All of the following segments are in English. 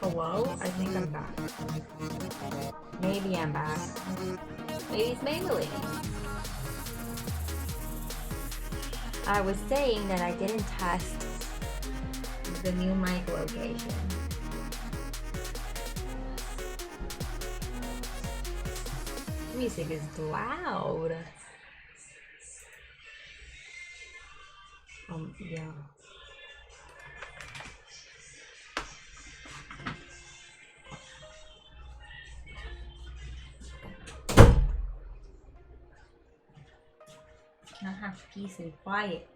Hello? I think I'm back. Maybe I'm back. Maybe it's Maybelline. I was saying that I didn't test the new mic location. Music is loud. Yeah. Can I have peace and quiet?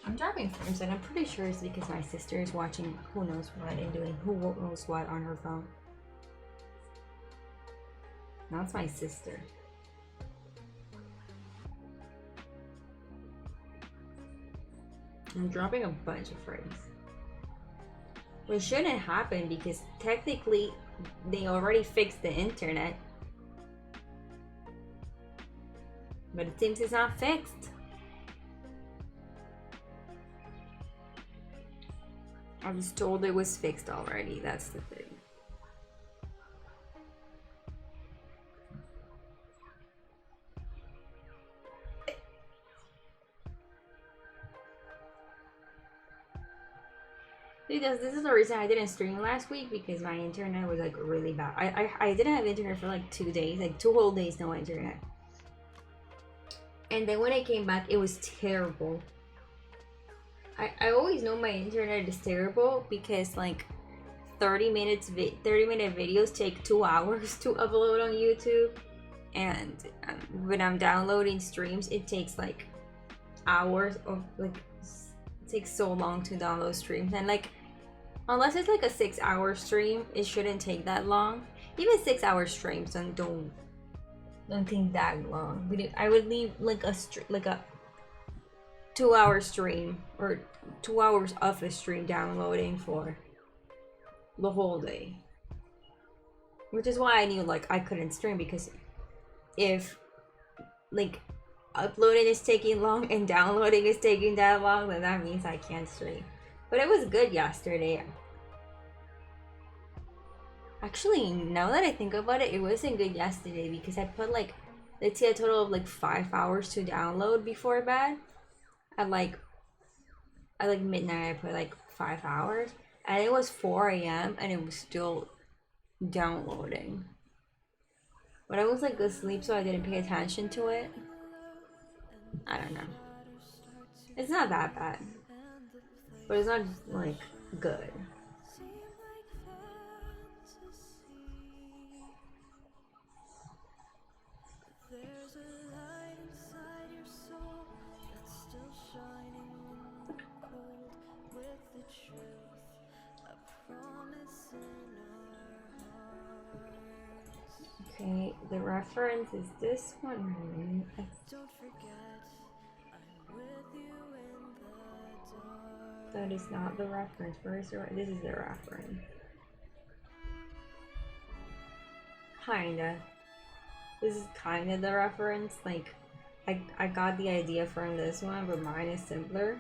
I'm dropping frames and I'm pretty sure it's because my sister is watching who knows what and doing who knows what on her phone. Now it's my sister. I'm dropping a bunch of frames. Which shouldn't happen because technically they already fixed the internet. But it seems it's not fixed. I was told it was fixed already, that's the thing. Because this is the reason I didn't stream last week, because my internet was like really bad. I didn't have internet for like 2 days, like 2 whole days no internet. And then when I came back, it was terrible. I always know my internet is terrible because like 30-minute videos take 2 hours to upload on YouTube, and when I'm downloading streams, it takes like hours of like it takes so long to download streams, and like unless it's like a 6-hour stream, it shouldn't take that long. Even 6-hour streams don't take that long. I would leave like a 2-hour stream or 2 hours of a stream downloading for the whole day, which is why I knew like I couldn't stream, because if like uploading is taking long and downloading is taking that long, then that means I can't stream. But it was good yesterday. Actually, now that I think about it, it wasn't good yesterday because I put like, let's say a total of like 5 hours to download before bed. At like midnight, I put like 5 hours, and it was 4 a.m. and it was still downloading. But I was like asleep, so I didn't pay attention to it. I don't know. It's not that bad, but it's not like good. Okay, the reference is this one. That is not the reference. Where is the this is the reference. Kinda. This is kinda the reference. Like, I got the idea from this one, but mine is simpler.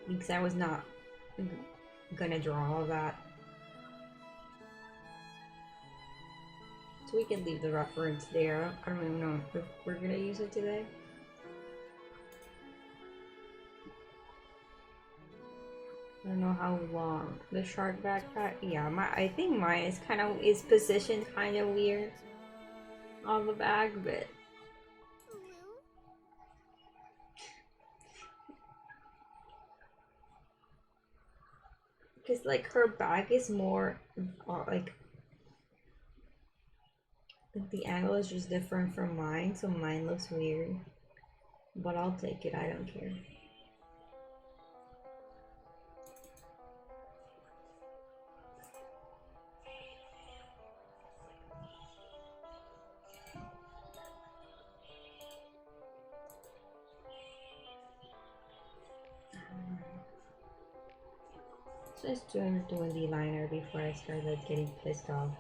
Because I was not gonna draw all that. So we can leave the reference there. I don't even know if we're gonna use it today. I don't know how long the shark backpack. Yeah, I think mine is positioned kind of weird on the back, but because like her back is more like the angle is just different from mine, so mine looks weird. But I'll take it. I don't care. Just doing the liner before I started getting pissed off.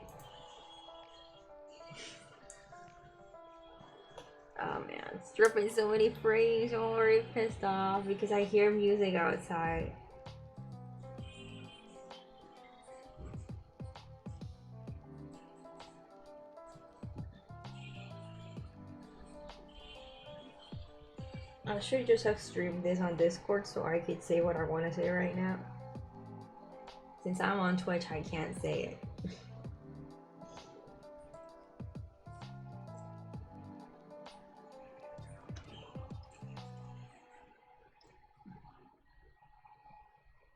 Oh man, Dropping so many frames. I'm already pissed off because I hear music outside. I should just have streamed this on Discord so I could say what I want to say right now. Since I'm on Twitch, I can't say it.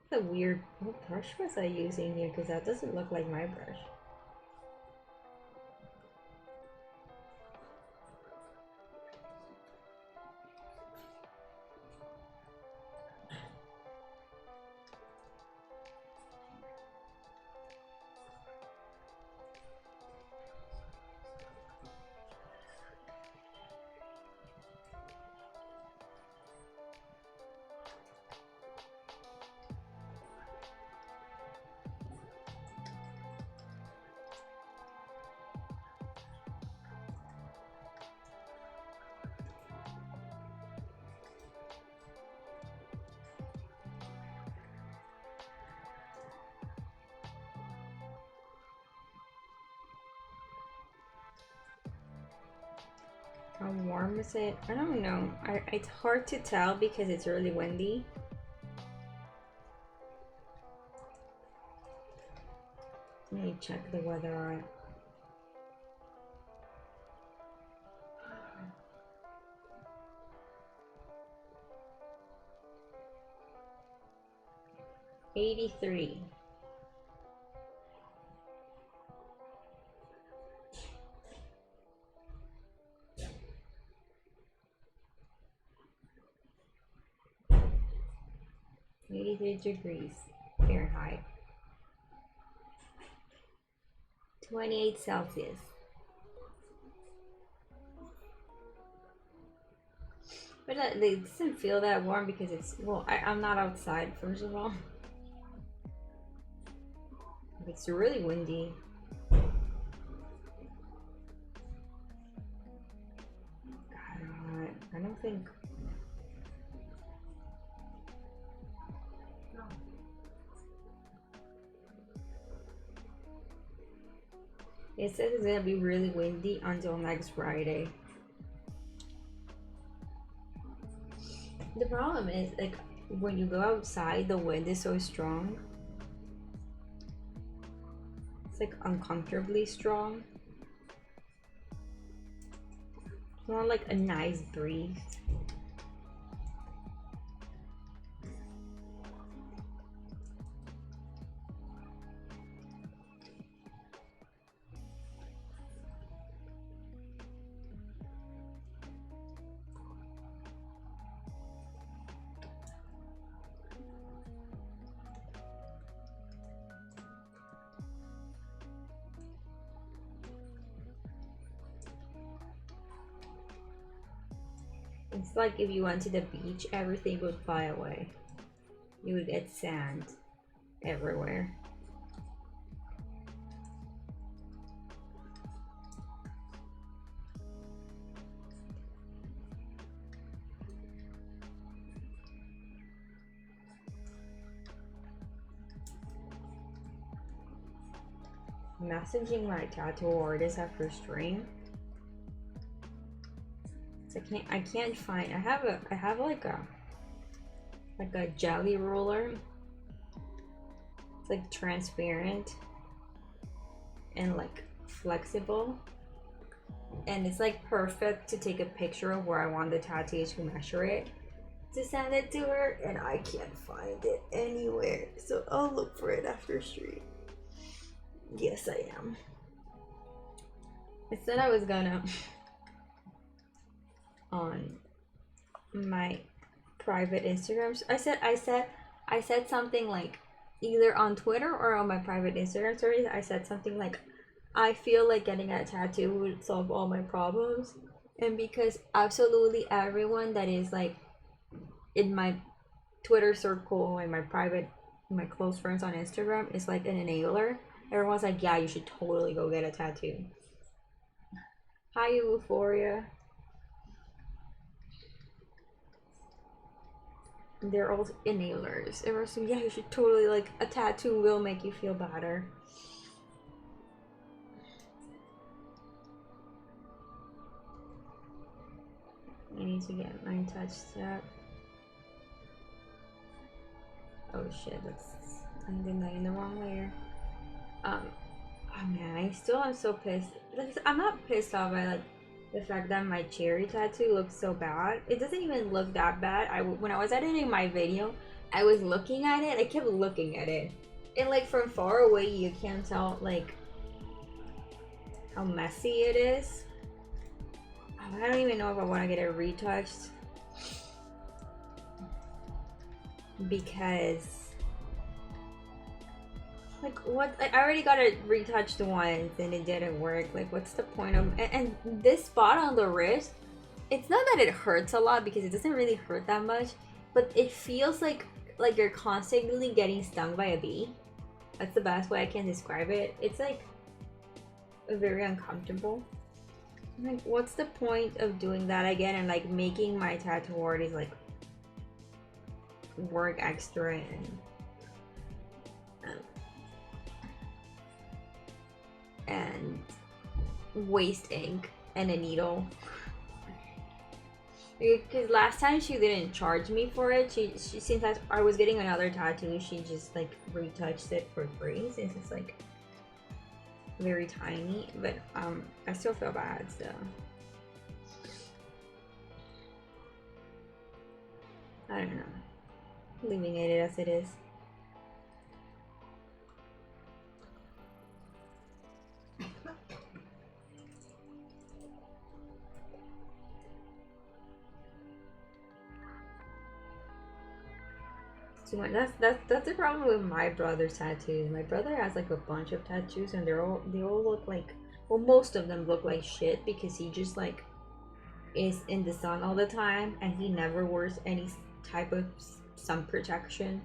What a weird, what brush was I using here? Because that doesn't look like my brush. How warm is it? I don't know. It's hard to tell because it's really windy. Let me check the weather on. $83. degrees Fahrenheit. 28 Celsius. But it doesn't feel that warm because it's, well, I'm not outside, first of all. It's really windy. God, I don't think... It says it's gonna be really windy until next Friday. The problem is, like, when you go outside, the wind is so strong. It's like uncomfortably strong. It's not like a nice breeze. It's like if you went to the beach, everything would fly away. You would get sand everywhere. Messaging my tattoo artist after stream. I can't find. I have like a jelly roller. It's like transparent and like flexible, and it's like perfect to take a picture of where I want the tattoo to measure it to send it to her, and I can't find it anywhere. So I'll look for it after stream. Yes, I am. I said I was gonna on my private Instagrams. I said something like either on Twitter or on my private Instagram stories. I said something like, I feel like getting a tattoo would solve all my problems, and because absolutely everyone that is like in my Twitter circle and my close friends on Instagram is like an enabler. Everyone's like, yeah, you should totally go get a tattoo. Hi, Euphoria. they're all enablers. Everyone's like, yeah, you should totally, like, a tattoo will make you feel better. I need to get mine touched up. Oh shit, I did that in the wrong layer. Oh man, I still am so pissed. I'm not pissed off by like the fact that my cherry tattoo looks so bad. It doesn't even look that bad. When I was editing my video, I was looking at it. I kept looking at it, and like from far away, you can't tell like how messy it is. I don't even know if I want to get it retouched because. Like, what? I already got it retouched once and it didn't work. Like, what's the point of... And this spot on the wrist, it's not that it hurts a lot because it doesn't really hurt that much, but it feels like you're constantly getting stung by a bee. That's the best way I can describe it. It's, like, very uncomfortable. Like, what's the point of doing that again and, like, making my tattoo artist, like, work extra and waste ink and a needle, because last time she didn't charge me for it. She since I was getting another tattoo, she just like retouched it for free since it's like very tiny, but I still feel bad, so I don't know, leaving it as it is. Too much. That's the problem with my brother's tattoos. My brother has like a bunch of tattoos, and they all look like, well, most of them look like shit because he just like is in the sun all the time, and he never wears any type of sun protection.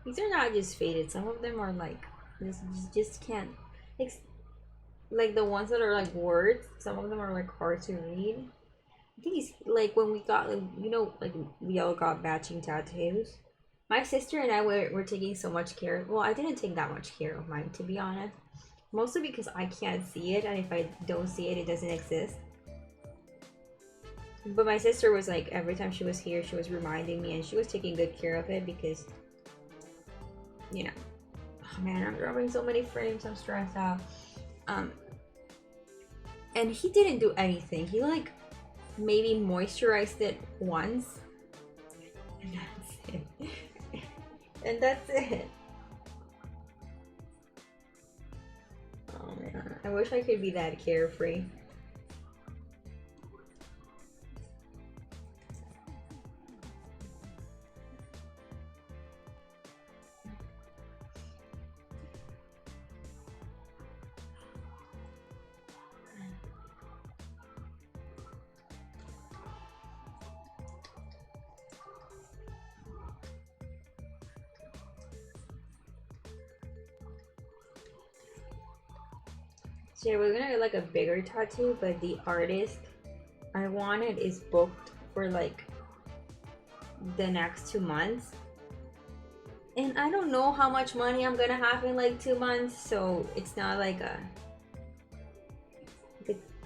These are not just faded. Some of them are like just can't. Like the ones that are like words. Some of them are like hard to read. I think it's like when we got like, you know, like we all got matching tattoos. My sister and I were taking so much care. Well, I didn't take that much care of mine, to be honest. Mostly because I can't see it, and if I don't see it, it doesn't exist. But my sister was like, every time she was here, she was reminding me, and she was taking good care of it because, you know, oh man, I'm dropping so many frames, I'm stressed out. And he didn't do anything. He like maybe moisturized it once, and that's it. And that's it. Oh man, I wish I could be that carefree. So yeah, we're gonna get like a bigger tattoo, but the artist I wanted is booked for like the next 2 months. And I don't know how much money I'm gonna have in like 2 months, so it's not like a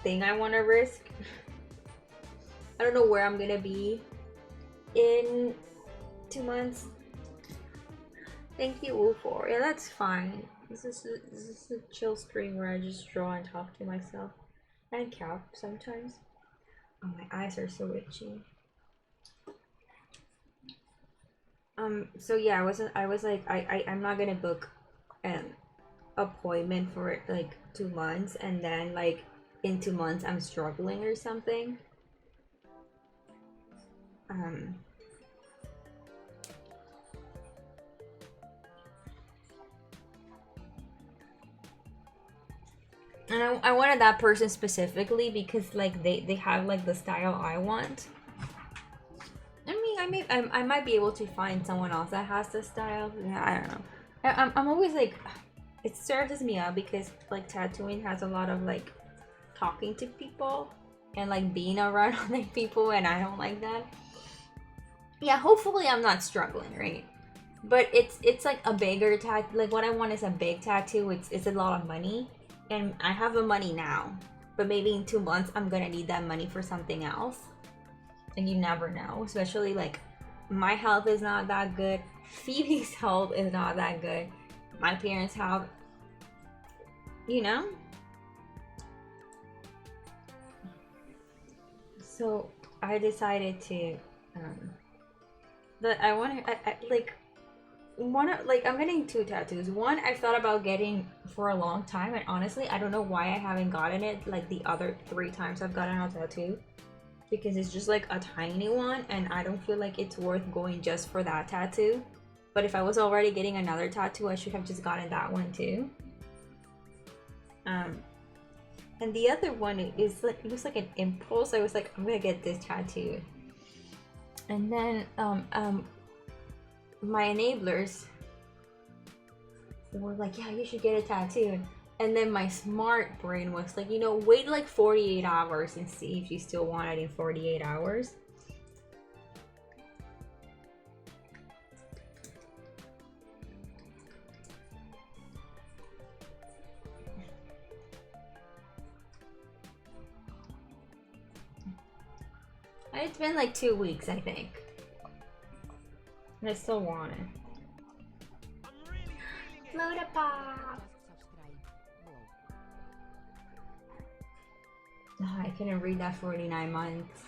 thing I wanna risk. I don't know where I'm gonna be in 2 months. Thank you, Wu4. Yeah, that's fine. This is a chill stream where I just draw and talk to myself. And cap sometimes. Oh, my eyes are so itchy. So yeah, I was like, I'm not gonna book an appointment for like 2 months, and then like in 2 months I'm struggling or something. And I wanted that person specifically because like they have like the style I want. I I might be able to find someone else that has the style. Yeah, I don't know. I'm always like, it stresses me out because like tattooing has a lot of like talking to people and like being around other people, and I don't like that. Yeah, hopefully I'm not struggling, right? But it's like a bigger tattoo. Like what I want is a big tattoo. It's a lot of money, and I have the money now, but maybe in 2 months I'm gonna need that money for something else, and you never know. Especially like my health is not that good. Phoebe's health is not that good. My parents' health, you know. So I decided to, that I want to, I'm getting 2 tattoos. One I thought about getting for a long time, and honestly, I don't know why I haven't gotten it like the other 3 times I've gotten a tattoo, because it's just like a tiny one, and I don't feel like it's worth going just for that tattoo. But if I was already getting another tattoo, I should have just gotten that one too. And the other one is like, it was like an impulse. I was like, I'm gonna get this tattoo. And then my enablers were like, yeah, you should get a tattoo. And then my smart brain was like, you know, wait like 48 hours and see if you still want it in 48 hours. It's been like 2 weeks, I think. And I still want it. Load a pop! Oh, I couldn't read that 49 months.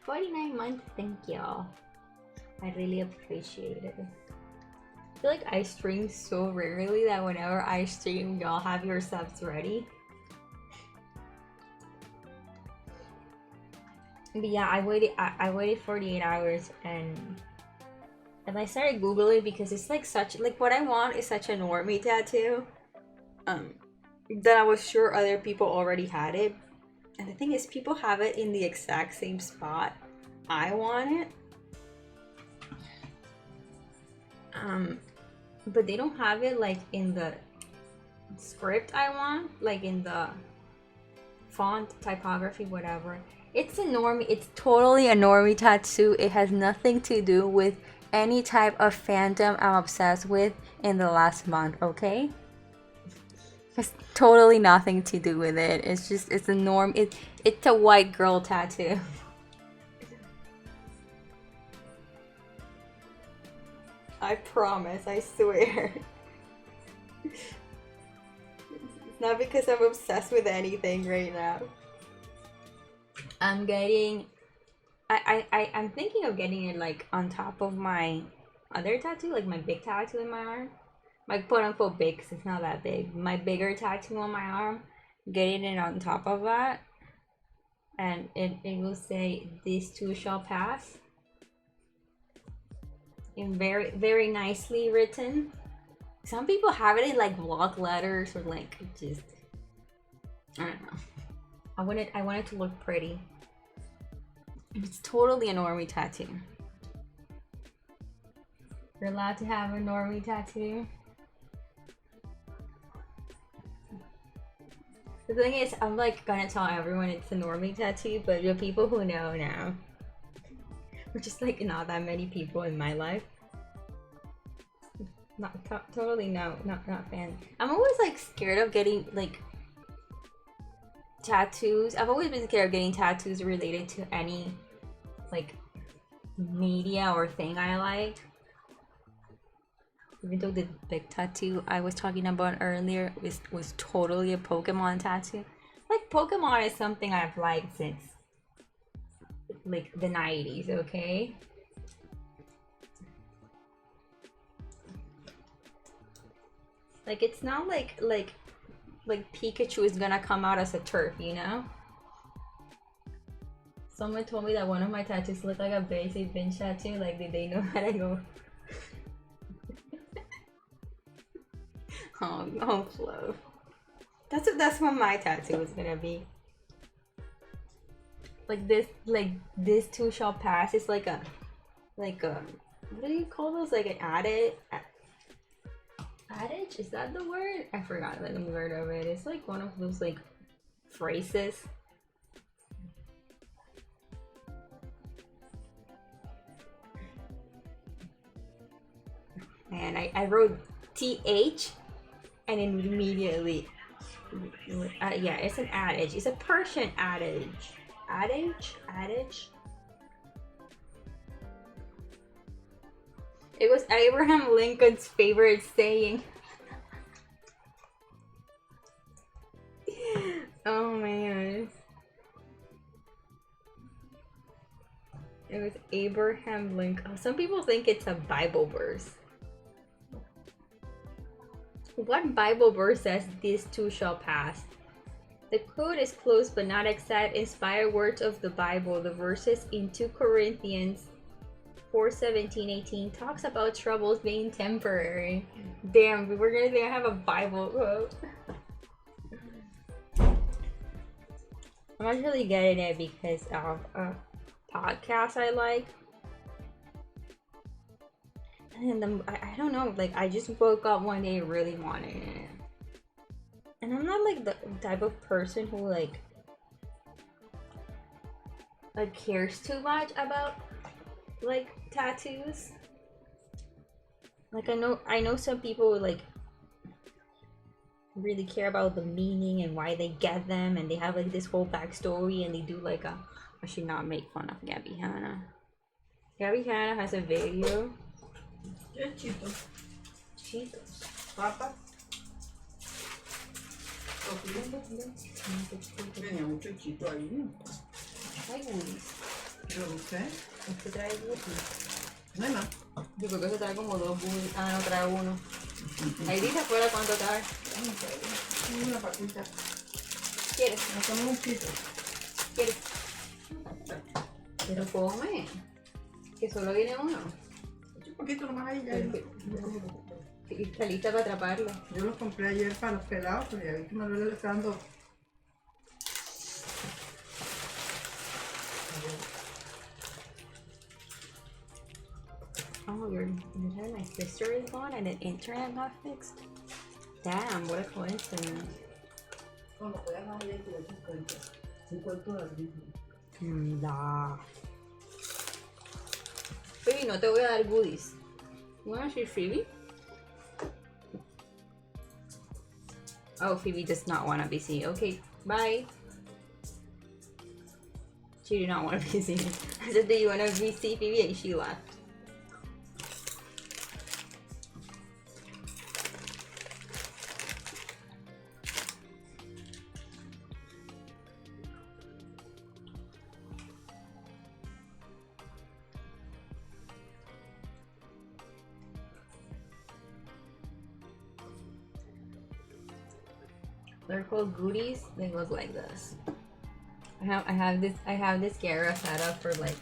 49 months, thank y'all. I really appreciate it. I feel like I stream so rarely that whenever I stream, y'all have your subs ready. But yeah, I waited 48 hours, and I started Googling because it's like what I want is such a normie tattoo. That I was sure other people already had it. And the thing is, people have it in the exact same spot I want it. But they don't have it like in the script I want, like in the font, typography, whatever. It's a normie, it's totally a normie tattoo. It has nothing to do with any type of fandom I'm obsessed with in the last month, okay? It's totally nothing to do with it. It's just, it's a norm, it's a white girl tattoo. I promise, I swear. It's not because I'm obsessed with anything right now. I'm getting, I'm thinking of getting it like on top of my other tattoo, like my big tattoo in my arm. My quote unquote big, because it's not that big. My bigger tattoo on my arm, getting it on top of that. And it will say, "This too shall pass." In very, very nicely written. Some people have it in like block letters or like just, I don't know. I want it to look pretty. It's totally a normie tattoo. You're allowed to have a normie tattoo. The thing is, I'm like gonna tell everyone it's a normie tattoo, but the people who know now. We're just like not that many people in my life. Totally not fan. I'm always like scared of getting like tattoos. I've always been scared of getting tattoos related to any like media or thing I like. Even though the big tattoo I was talking about earlier was totally a Pokemon tattoo. Like Pokemon is something I've liked since like the 90s, okay? Like it's not like Pikachu is gonna come out as a turf, you know? Someone told me that one of my tattoos looked like a basic binge tattoo. Like, did they know how to go? Oh, Flo. That's what my tattoo is gonna be. Like this too shall pass. It's like a like what do you call those? Like an adage? Adage? Is that the word? I forgot like the word of it. It's like one of those like phrases. And I wrote TH and then immediately yeah, it's an adage. It's a Persian adage. Adage. It was Abraham Lincoln's favorite saying. Oh man. It was Abraham Lincoln. Some people think it's a Bible verse. What Bible verse says these two shall pass? The quote is close but not exact. Inspired words of the Bible. The verses in 2 Corinthians 4:17-18 talks about troubles being temporary. Damn, we're gonna think I have a Bible quote. I'm actually getting it because of a podcast I like. And then I don't know, like I just woke up one day really wanting it. And I'm not like the type of person who like cares too much about like tattoos. Like I know some people like really care about the meaning and why they get them, and they have like this whole backstory, and they do like a I should not make fun of Gabby Hanna. Gabby Hanna has a video. Cheetos. Cheetos. Papas. Tenía mucho chito ahí. Hay goodies. Yo no sé. Este trae goodies. No hay más. Yo creo que se trae como 2 goodies. Ah, no, trae uno. Ahí dice afuera cuánto trae. Una patita. ¿Quieres? Hacemos un chito. ¿Quieres? Pero come. Que solo viene uno. Un poquito nomás ahí ya. Y está lista para atraparlo. Yo los compré ayer para los pelados, pero ya vi que Manuel le está dando. Oh, you're telling my sister is gone and the internet got fixed? Damn, what a coincidence. Bueno, voy a bajar ahí por 50. 50 de arriba. Nah. Phoebe, no te voy a dar goodies. You wanna see Phoebe? Oh, Phoebe does not want to be seen. Okay, bye. She did not want to be seen. I said, do you want to be seen, Phoebe? And she left. They're called goodies. They look like this. I have this Gara set up for like.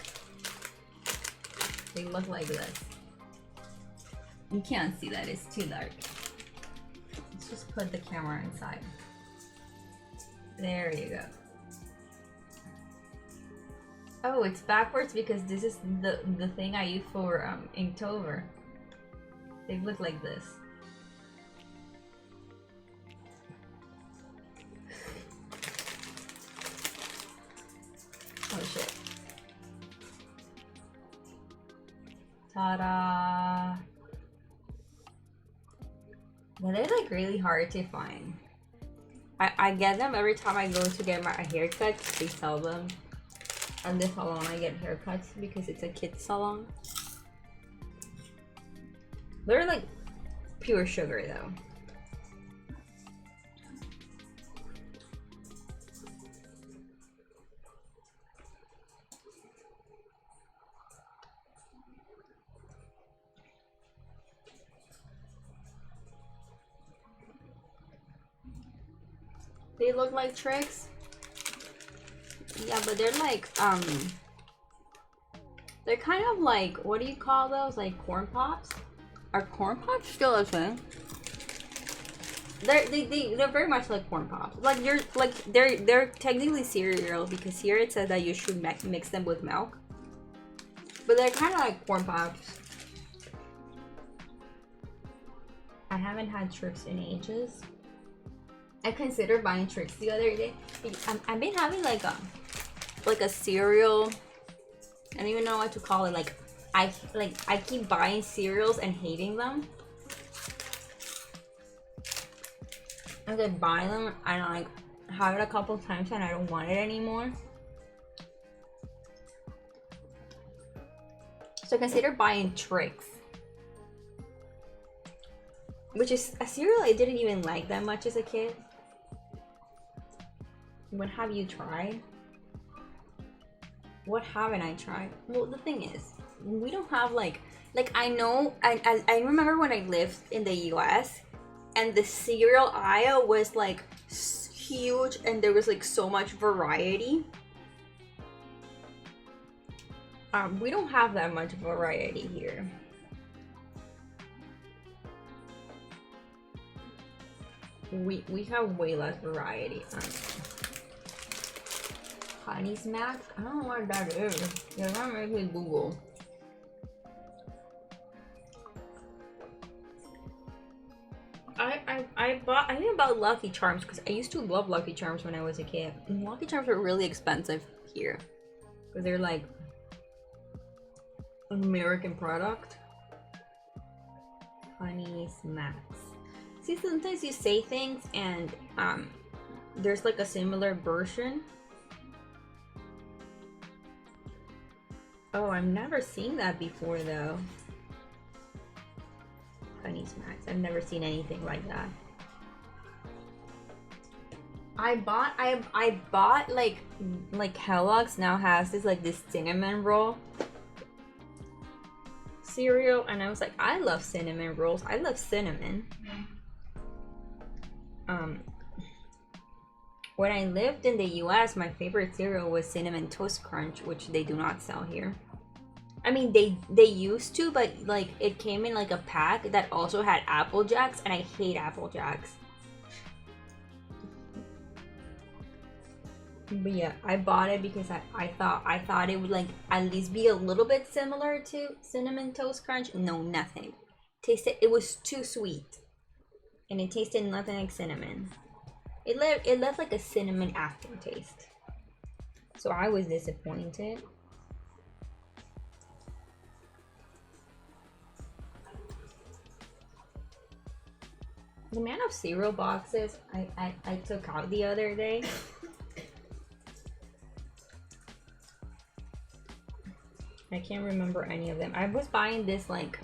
They look like this. You can't see that, it's too dark. Let's just put the camera inside. There you go. Oh, it's backwards because this is the thing I use for Inktober. They look like this. Oh shit. Ta-da! But they're like really hard to find. I get them every time I go to get my haircut. They sell them at the salon I get haircuts because it's a kid's salon. They're like pure sugar though. They look like tricks. Yeah, but they're like, they're kind of like, what do you call those? Like corn pops? Are corn pops still a thing? They're very much like corn pops. Like they're technically cereal because here it says that you should mix them with milk. But they're kind of like corn pops. I haven't had Trix in ages. I considered buying Trix the other day. I've been having like a cereal. I don't even know what to call it. Like I keep buying cereals and hating them. And I buy them and I like have it a couple times and I don't want it anymore. So consider buying Trix, which is a cereal I didn't even like that much as a kid. What have you tried? What haven't I tried? Well, the thing is, we don't have like I know, I remember when I lived in the US and the cereal aisle was like huge and there was like so much variety. We don't have that much variety here. We have way less variety. Honey Smack? I don't know what that is. You're not making Google. I think about Lucky Charms because I used to love Lucky Charms when I was a kid. And Lucky Charms are really expensive here because they're like an American product. Honey Smacks. See, sometimes you say things and there's like a similar version. Oh, I've never seen that before though. Honey Smacks. I've never seen anything like that. I bought like Kellogg's now has this cinnamon roll cereal and I was like, I love cinnamon rolls. I love cinnamon. When I lived in the US, my favorite cereal was Cinnamon Toast Crunch, which they do not sell here. I mean, they used to, but like it came in like a pack that also had Apple Jacks, and I hate Apple Jacks. But yeah, I bought it because I thought it would like at least be a little bit similar to Cinnamon Toast Crunch. No, nothing. It was too sweet, and it tasted nothing like cinnamon. It left like a cinnamon aftertaste. So I was disappointed. The amount of cereal boxes I took out the other day. I can't remember any of them. I was buying this like,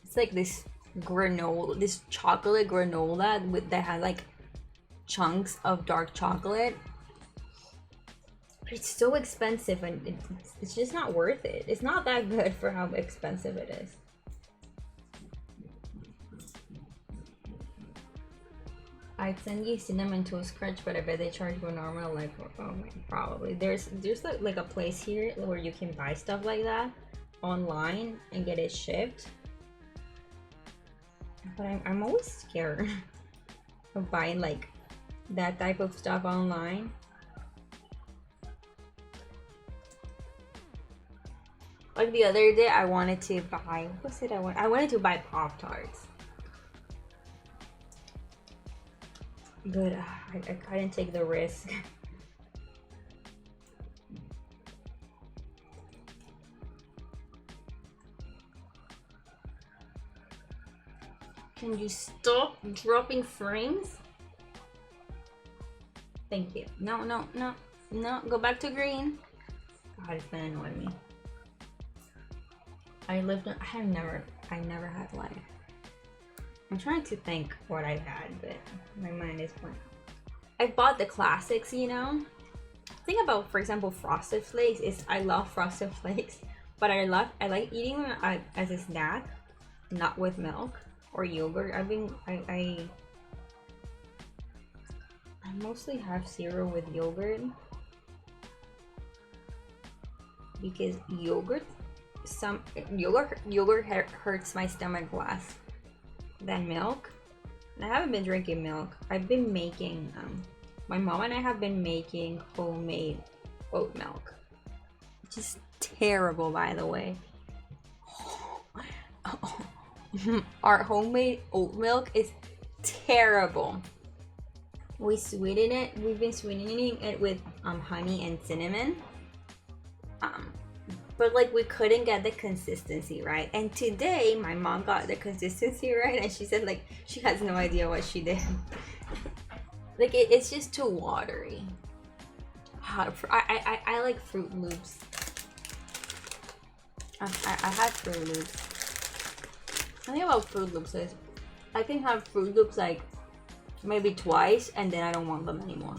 it's like this granola, this chocolate granola that had like chunks of dark chocolate. But it's so expensive and it's just not worth it. It's not that good for how expensive it is. I'd send you Cinnamon Toast Crunch, but I bet they charge more normal. Like, oh, probably. There's like a place here where you can buy stuff like that online and get it shipped. But I'm always scared of buying like that type of stuff online. Like the other day, I wanted to buy. What was it? I wanted to buy Pop-Tarts. But I couldn't take the risk. Can you stop dropping frames? Thank you. No. Go back to green. God, it's gonna annoy me. I never had life. I'm trying to think what I had, but my mind is blank. I bought the classics, you know? The thing about, for example, Frosted Flakes is I love Frosted Flakes, but I like eating them as a snack, not with milk or yogurt. I mostly have cereal with yogurt because yogurt hurts my stomach less than milk. And I haven't been drinking milk. I've been making my mom and I have been making homemade oat milk, Just terrible, by the way. Our homemade oat milk is terrible. We sweeten it. We've been sweetening it with honey and cinnamon. But like we couldn't get the consistency right. And today my mom got the consistency right, and she said like she has no idea what she did. Like it's just too watery. I like Fruit Loops. I had Fruit Loops. The thing about Fruit Loops is I can have Fruit Loops like maybe twice and then I don't want them anymore.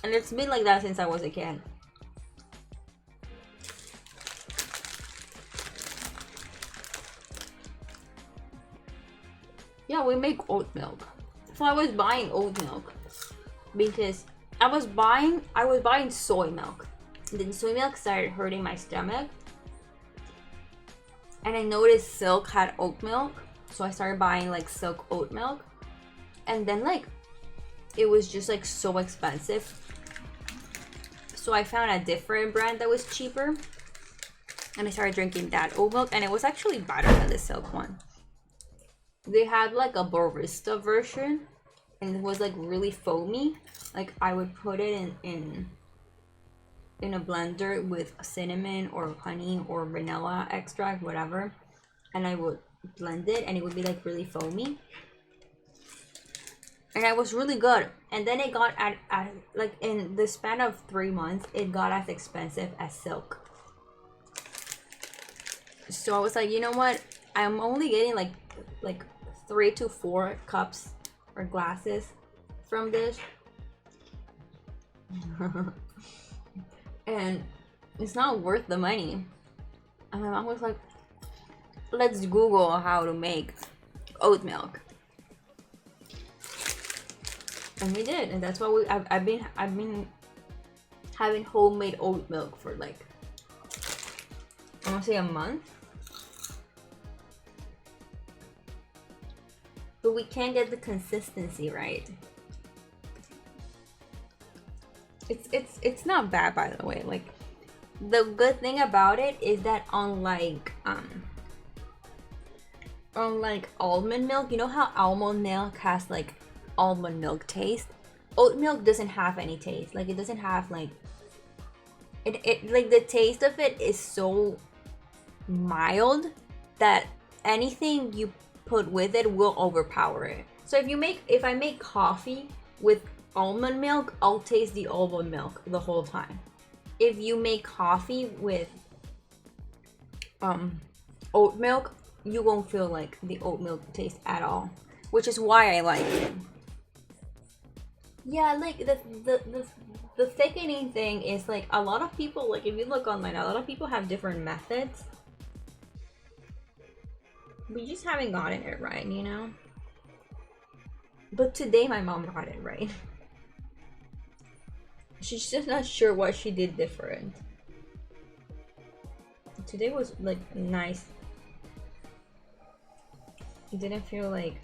And it's been like that since I was a kid. Yeah, we make oat milk. So I was buying oat milk because I was buying soy milk. And then soy milk started hurting my stomach. And I noticed Silk had oat milk. So I started buying like Silk oat milk. And then like it was just like so expensive. So I found a different brand that was cheaper. And I started drinking that oat milk, and it was actually better than the Silk one. They had like a barista version, and it was like really foamy. Like I would put it in a blender with cinnamon or honey or vanilla extract, whatever, and I would blend it, and it would be like really foamy. And it was really good. And then it got at like in the span of 3 months, it got as expensive as Silk. So I was like, you know what? I'm only getting like 3 to 4 cups or glasses from this. And it's not worth the money. And my mom was like, let's Google how to make oat milk. And we did, and that's what I've been having homemade oat milk for like I want to say a month. But we can't get the consistency right. It's not bad, by the way. Like the good thing about it is that unlike almond milk, you know how almond milk has like almond milk taste? Oat milk doesn't have any taste. Like it doesn't have like it like the taste of it is so mild that anything you put with it will overpower it. So if I make coffee with almond milk, I'll taste the almond milk the whole time. If you make coffee with oat milk, you won't feel like the oat milk taste at all, which is why I like it. Yeah, like the thickening thing is like a lot of people, like if you look online, a lot of people have different methods. We just haven't gotten it right, you know? But today my mom got it right. She's just not sure what she did different. Today was like nice. It didn't feel like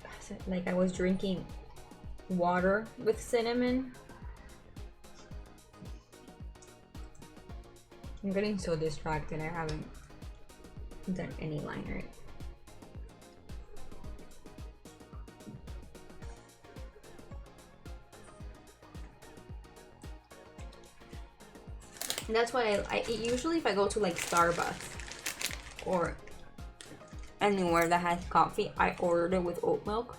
I was drinking water with cinnamon. I'm getting so distracted, I haven't done any liner. And that's why I usually if I go to like Starbucks or anywhere that has coffee, I ordered it with oat milk.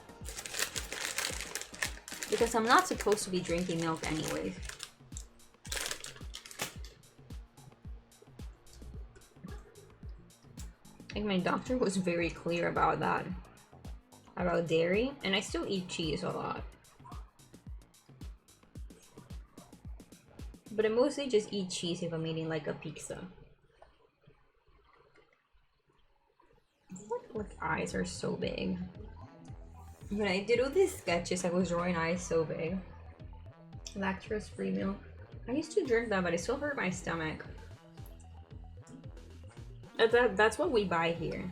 Because I'm not supposed to be drinking milk anyways. Like my doctor was very clear about that. About dairy. And I still eat cheese a lot. But I mostly just eat cheese if I'm eating like a pizza. Like eyes are so big. When I did all these sketches, I was drawing eyes so big. Lactose-free milk. I used to drink that, but it still hurt my stomach. That's what we buy here.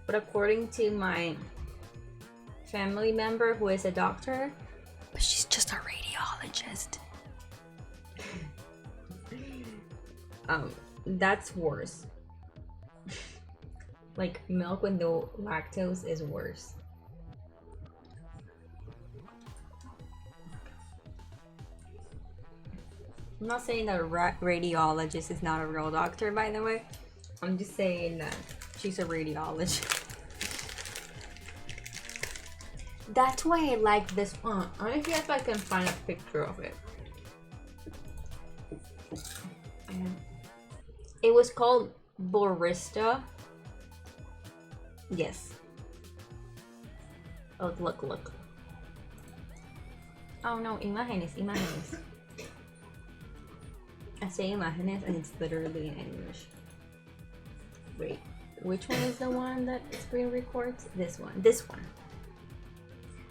But according to my family member who is a doctor, but she's just a radiologist. That's worse. Like milk with no lactose is worse. I'm not saying that a radiologist is not a real doctor, by the way. I'm just saying that she's a radiologist. That's why I like this one. I want to see if I can find a picture of it. It was called Barista. Yes. Oh, look. Oh no, imágenes. I say imágenes and it's literally in English. Wait, which one is the one that screen records? This one.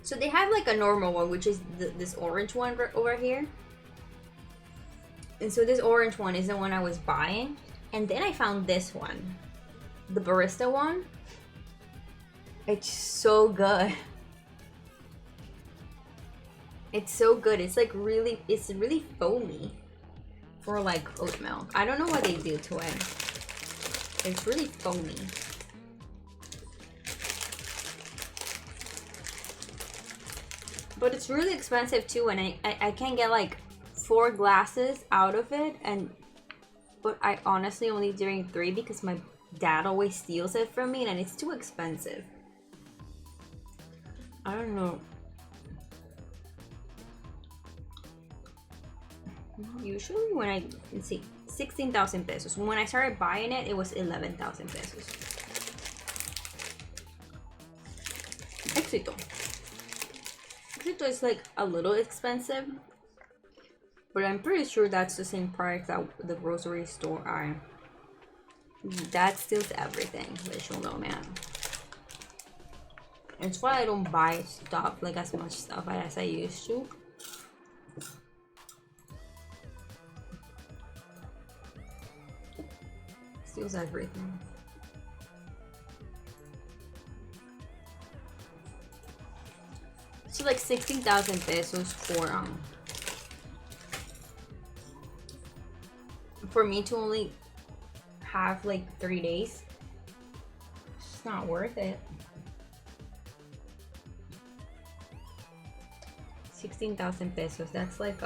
So they have like a normal one, which is this orange one over here. And so this orange one is the one I was buying. And then I found this one, the barista one. It's so good. It's so good. It's like it's really foamy for like oat milk. I don't know what they do to it. It's really foamy. But it's really expensive too, and I can get like 4 glasses out of it, but I honestly only drink 3 because my dad always steals it from me and it's too expensive. I don't know. Usually when let's see, 16,000 pesos. When I started buying it, it was 11,000 pesos. Éxito is like a little expensive, but I'm pretty sure that's the same price that the grocery store are. That steals everything, let you know, man. It's why I don't buy stuff, like as much stuff as I used to. Steals everything. So like 16,000 pesos for me to only have like 3 days. It's not worth it. 16,000 pesos. That's like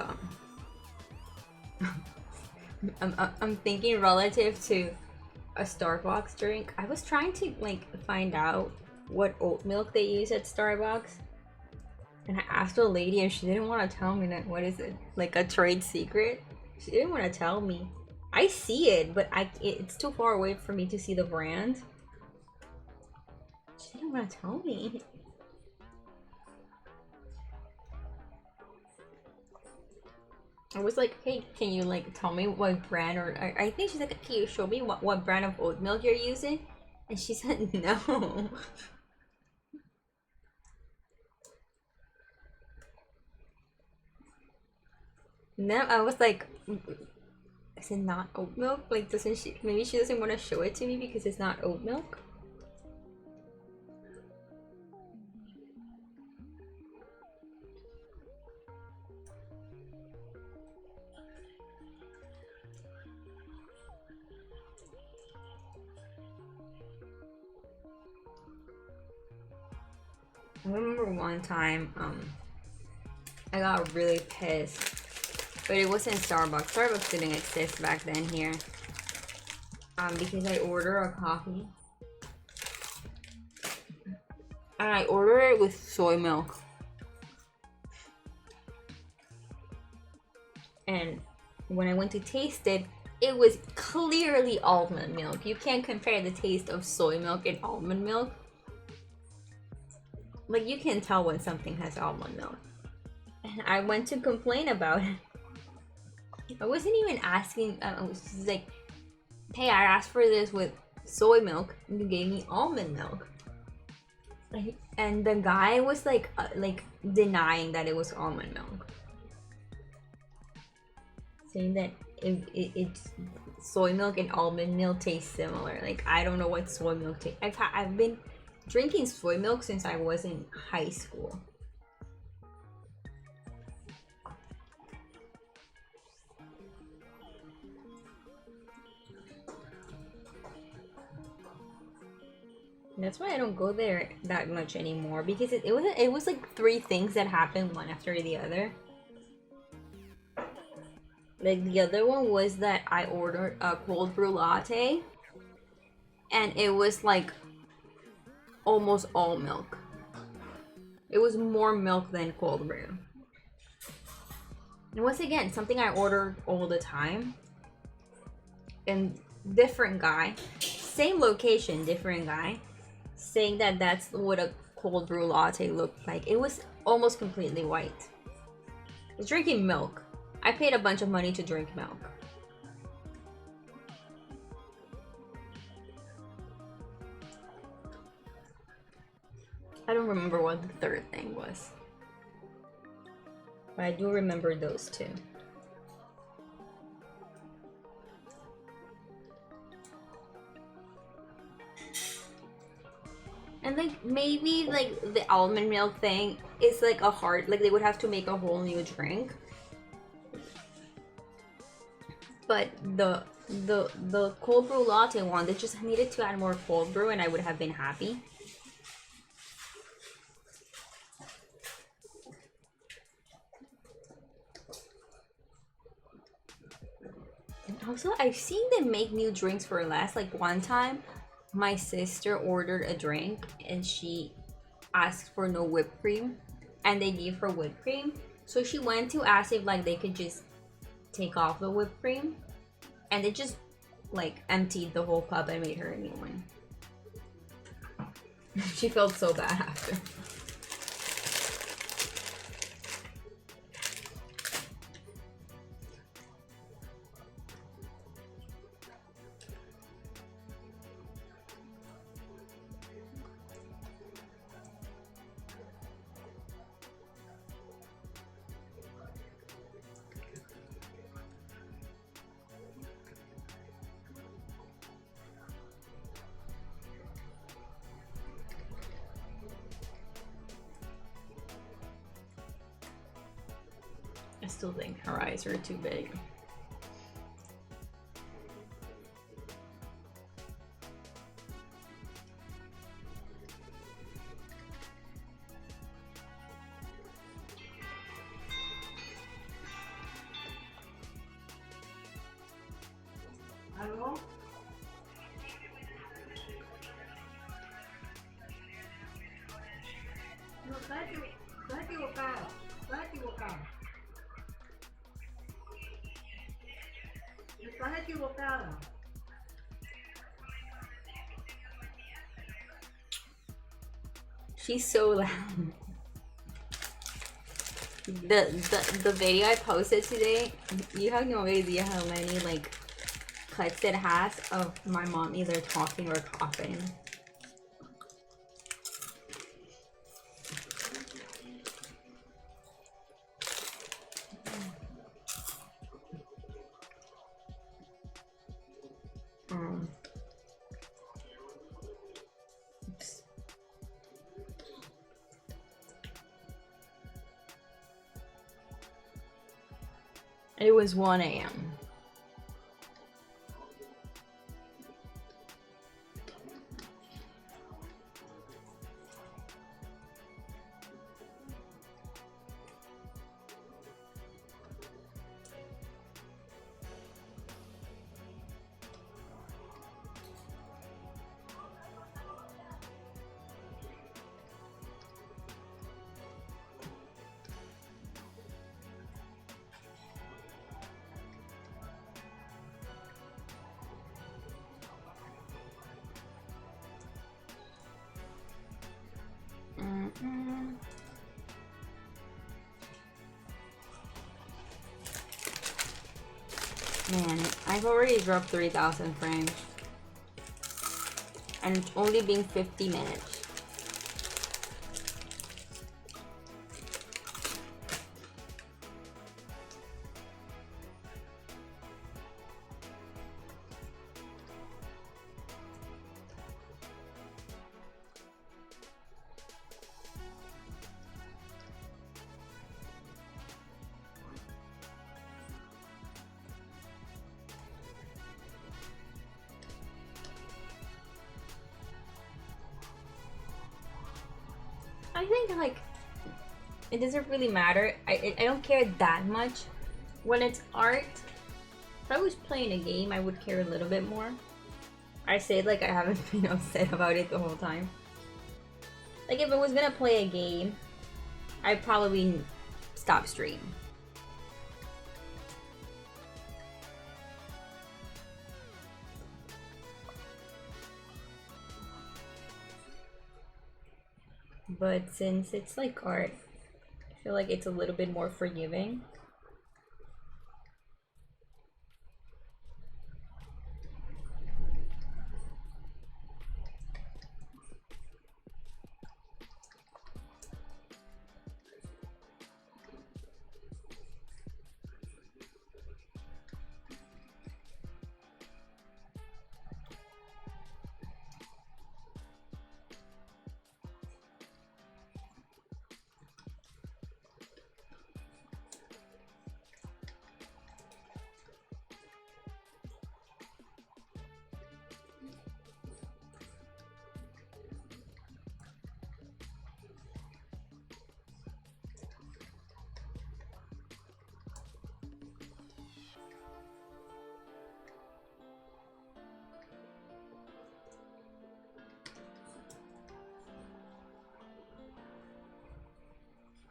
I'm thinking relative to a Starbucks drink. I was trying to like find out what oat milk they use at Starbucks, and I asked a lady and she didn't want to tell me. That what is it, like a trade secret? She didn't want to tell me. I see it, but it's too far away for me to see the brand. She didn't want to tell me. I was like, hey, can you like tell me what brand, or I think she's like, can you show me what brand of oat milk you're using? And she said no. No, I was like, is it not oat milk? Like, doesn't she, maybe she doesn't want to show it to me because it's not oat milk? I remember one time, I got really pissed, but it wasn't Starbucks. Starbucks didn't exist back then here. Because I ordered a coffee, and I ordered it with soy milk. And when I went to taste it, it was clearly almond milk. You can't compare the taste of soy milk and almond milk. Like, you can tell when something has almond milk. And I went to complain about it. I wasn't even asking, I was just like, hey, I asked for this with soy milk and you gave me almond milk. And the guy was like denying that it was almond milk. Saying that it's soy milk and almond milk taste similar. Like, I don't know what soy milk tastes. I've been drinking soy milk since I was in high school. That's why I don't go there that much anymore, because it was like 3 things that happened one after the other. Like the other one was that I ordered a cold brew latte and it was like almost all milk. It was more milk than cold brew. And once again, something I ordered all the time. And different guy, same location, different guy, saying that that's what a cold brew latte looked like. It was almost completely white. I was drinking milk. I paid a bunch of money to drink milk. I don't remember what the third thing was. But I do remember those 2. And like maybe like the almond milk thing is like a hard, like they would have to make a whole new drink. But the cold brew latte one, they just needed to add more cold brew and I would have been happy. And also, I've seen them make new drinks for less. Like one time, my sister ordered a drink and she asked for no whipped cream and they gave her whipped cream. So she went to ask if like they could just take off the whipped cream, and they just like emptied the whole cup and made her a new one. She felt so bad after. I still think her eyes are too big. ¿Algo? No, estás equivocada. Estás equivocada. Estás equivocada. She's so loud. The video I posted today, you have no idea how many like clips it has of my mom either talking or coughing. Oops. It was 1 a.m. Man, I've already dropped 3,000 frames. And it's only been 50 minutes. I think like it doesn't really matter. I don't care that much. When it's art, if I was playing a game, I would care a little bit more. I say it like I haven't been upset about it the whole time. Like if I was gonna play a game, I'd probably stop stream. But since it's like art, I feel like it's a little bit more forgiving.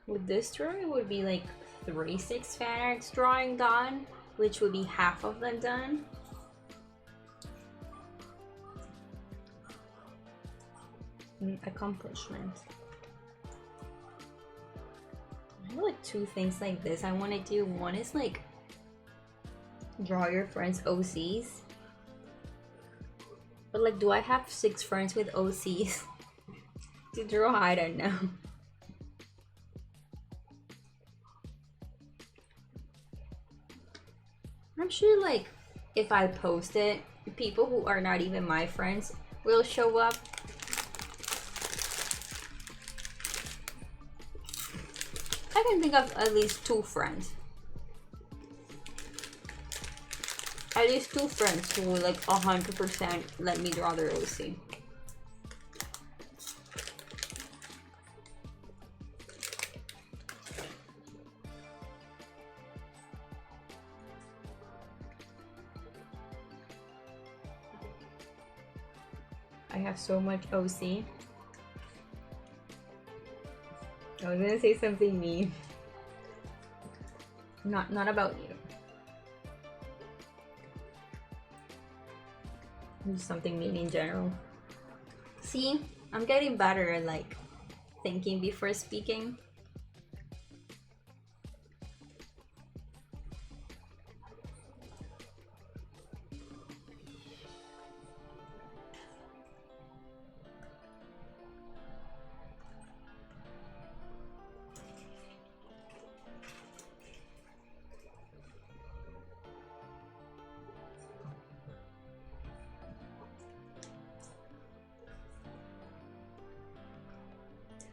With this drawing, it would be like 36 fan arts drawing done, which would be half of them done. Accomplishment. I have like two things like this I want to do. One is like draw your friends OCs. But like, do I have 6 friends with OCs to draw? I don't know. I'm sure like if I post it, people who are not even my friends will show up. I can think of at least 2 friends. At least 2 friends who will like 100% let me draw their OC. I have so much OC. I was gonna say something mean. Not about you. Just something mean in general. See, I'm getting better at like thinking before speaking.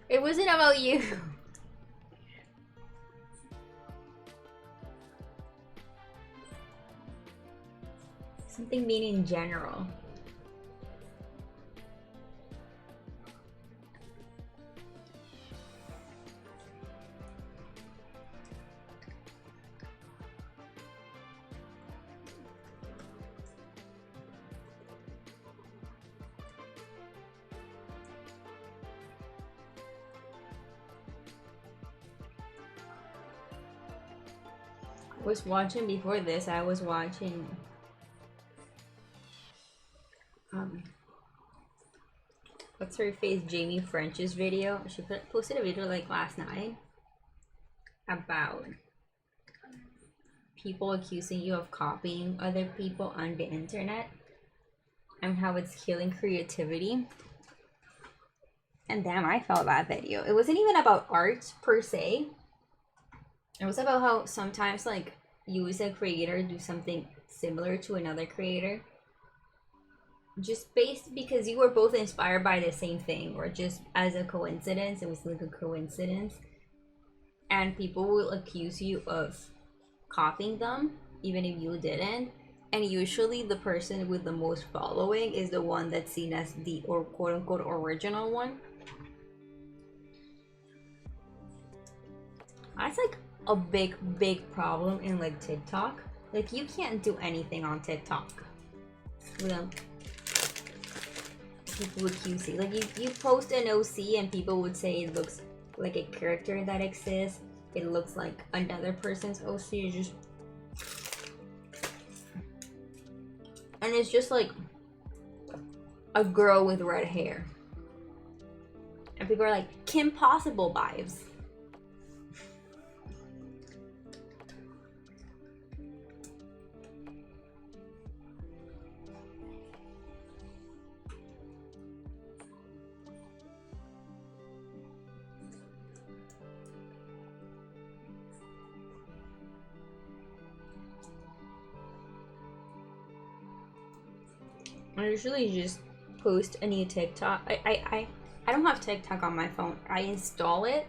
It wasn't about you. Something mean in general. Was watching before this, I was watching what's her face, Jamie French's video. She posted a video like last night about people accusing you of copying other people on the internet and how it's killing creativity. And damn, I felt that video. It wasn't even about art per se. It was about how sometimes like you as a creator do something similar to another creator just based because you were both inspired by the same thing, or just as a coincidence. It was like a coincidence, and people will accuse you of copying them even if you didn't. And usually the person with the most following is the one that's seen as the or quote-unquote original one. That's like a big problem in like TikTok. Like you can't do anything on TikTok without people with QC. Like you post an OC and people would say it looks like a character that exists. It looks like another person's OC. You just, and it's just like a girl with red hair. And people are like, Kim Possible vibes. I usually just post a new TikTok. I don't have TikTok on my phone. I install it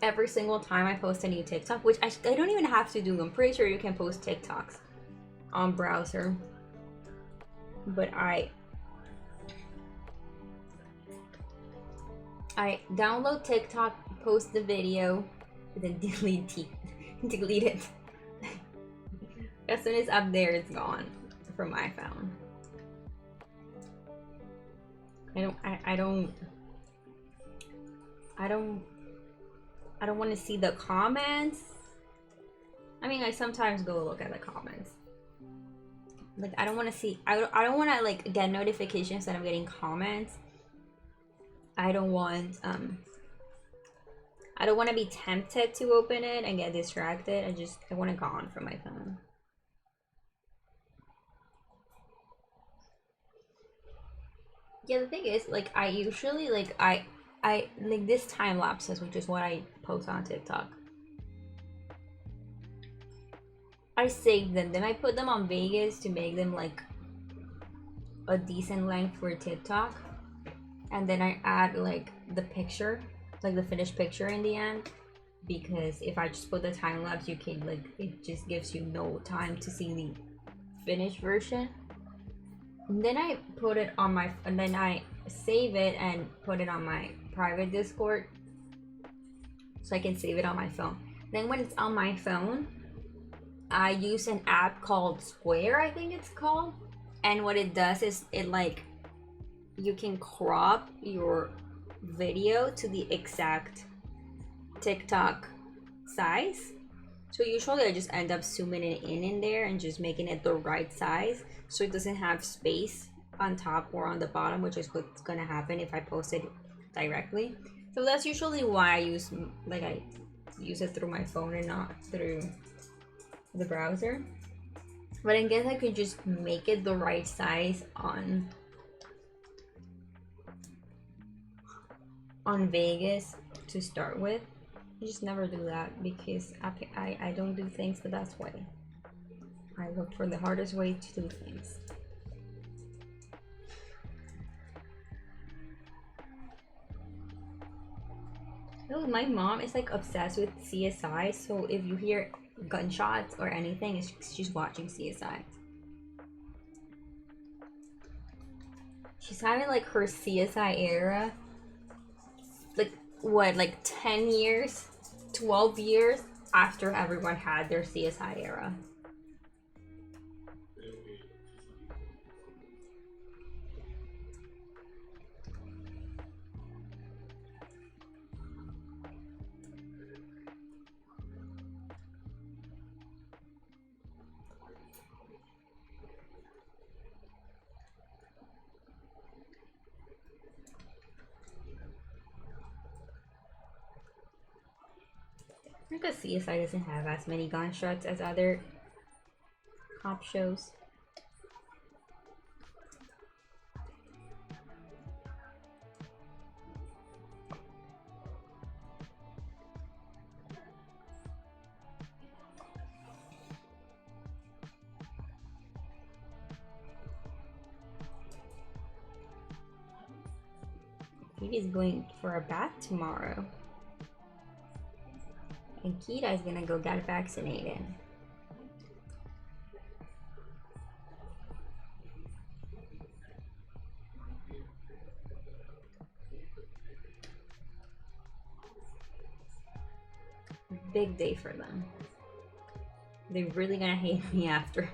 every single time I post a new TikTok, which I don't even have to do. I'm pretty sure you can post TikToks on browser. But I download TikTok, post the video, and then delete it. As soon as it's up there, it's gone from my phone. I don't want to see the comments. I mean, I sometimes go look at the comments. Like, I don't want to see. I don't want to like get notifications that I'm getting comments. I don't want to be tempted to open it and get distracted. I want it gone from my phone. Yeah, the thing is, like, I usually like I like this time lapses, which is what I post on TikTok. I save them, then I put them on Vegas to make them like a decent length for TikTok, and then I add like the picture, like the finished picture in the end, because if I just put the time lapse, you can like, it just gives you no time to see the finished version. And then I put it on my, and then I save it and put it on my private Discord so I can save it on my phone. Then when it's on my phone, I use an app called Square, I think it's called. And what it does is it like, you can crop your video to the exact TikTok size. So usually I just end up zooming it in there and just making it the right size so it doesn't have space on top or on the bottom, which is what's gonna happen if I post it directly. So that's usually why I use it through my phone and not through the browser. But I guess I could just make it the right size on Vegas to start with. I just never do that because I don't do things the best way. I look for the hardest way to do things. No, my mom is like obsessed with CSI, so if you hear gunshots or anything, she's watching CSI. She's having like her CSI era. Like what, like 10 years, 12 years after everyone had their CSI era. Because CSI doesn't have as many gunshots as other cop shows. He's going for a bath tomorrow. And Kita is gonna go get vaccinated. big day for them. They're really gonna hate me after.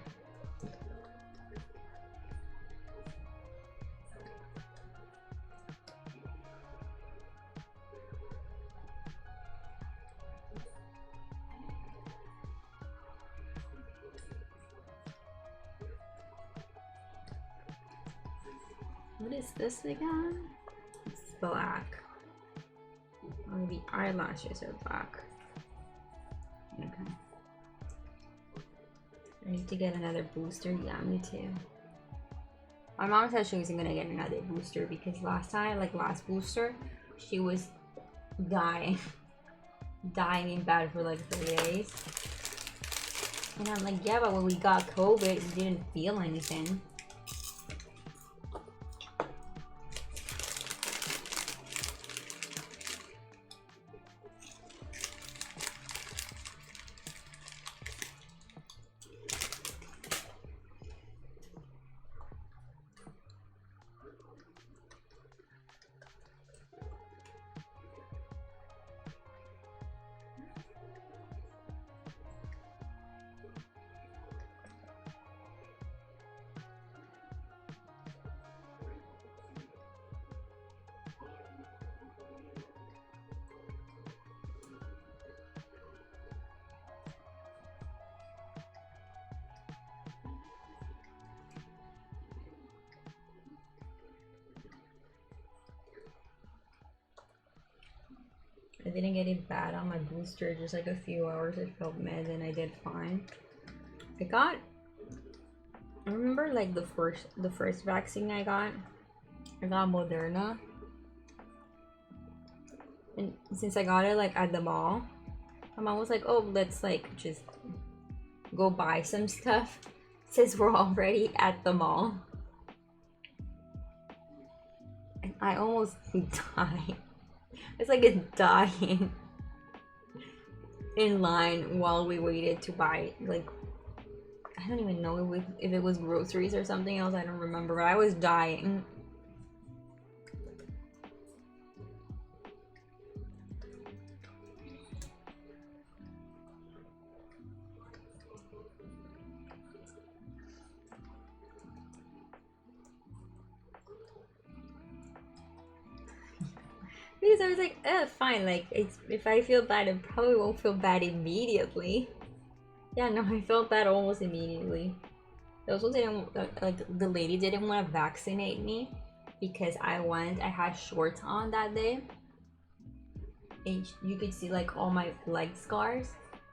What is this again? It's black. Oh, the eyelashes are black. Okay. I need to get another booster. Yeah, me too. My mom said she wasn't gonna get another booster because last time, like last booster, she was dying. Dying in bed for like 3 days. And I'm like, yeah, but when we got COVID, we didn't feel anything. I didn't get it bad on my booster, just like a few hours. I felt mad and I did fine. I remember like the first vaccine I got Moderna. And since I got it like at the mall, my mom was like, oh, let's like just go buy some stuff since we're already at the mall. And I almost died. It's like it's dying in line while we waited to buy, like, I don't even know if it was groceries or something else. I don't remember, but I was dying. Because I was like, fine, like, if I feel bad, I probably won't feel bad immediately. Yeah, no, I felt bad almost immediately. They also didn't, like, the lady didn't want to vaccinate me because I had shorts on that day. And you could see, like, all my leg scars.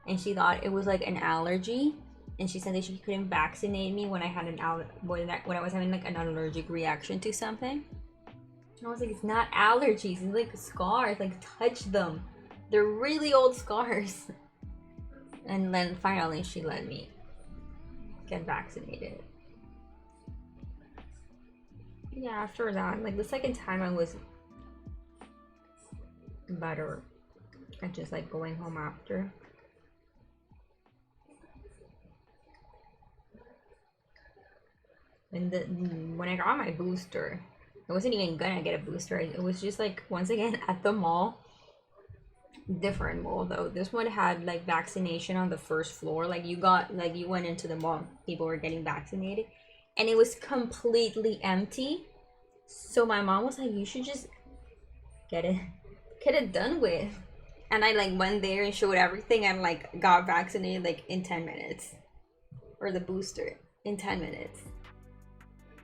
And she thought it was, like, an allergy. And she said that she couldn't vaccinate me when I had when I was having, like, an allergic reaction to something. I was like, it's not allergies, it's like scars, like touch them. They're really old scars. And then finally she let me get vaccinated. Yeah, after that, like the second time I was better at just like going home after. And when I got my booster, I wasn't even gonna get a booster. It was just like, once again, at the mall. Different mall though. This one had like vaccination on the first floor. Like you went into the mall, people were getting vaccinated. And it was completely empty. So my mom was like, you should just get it done with. And I like went there and showed everything and like got vaccinated like in 10 minutes. Or the booster in 10 minutes.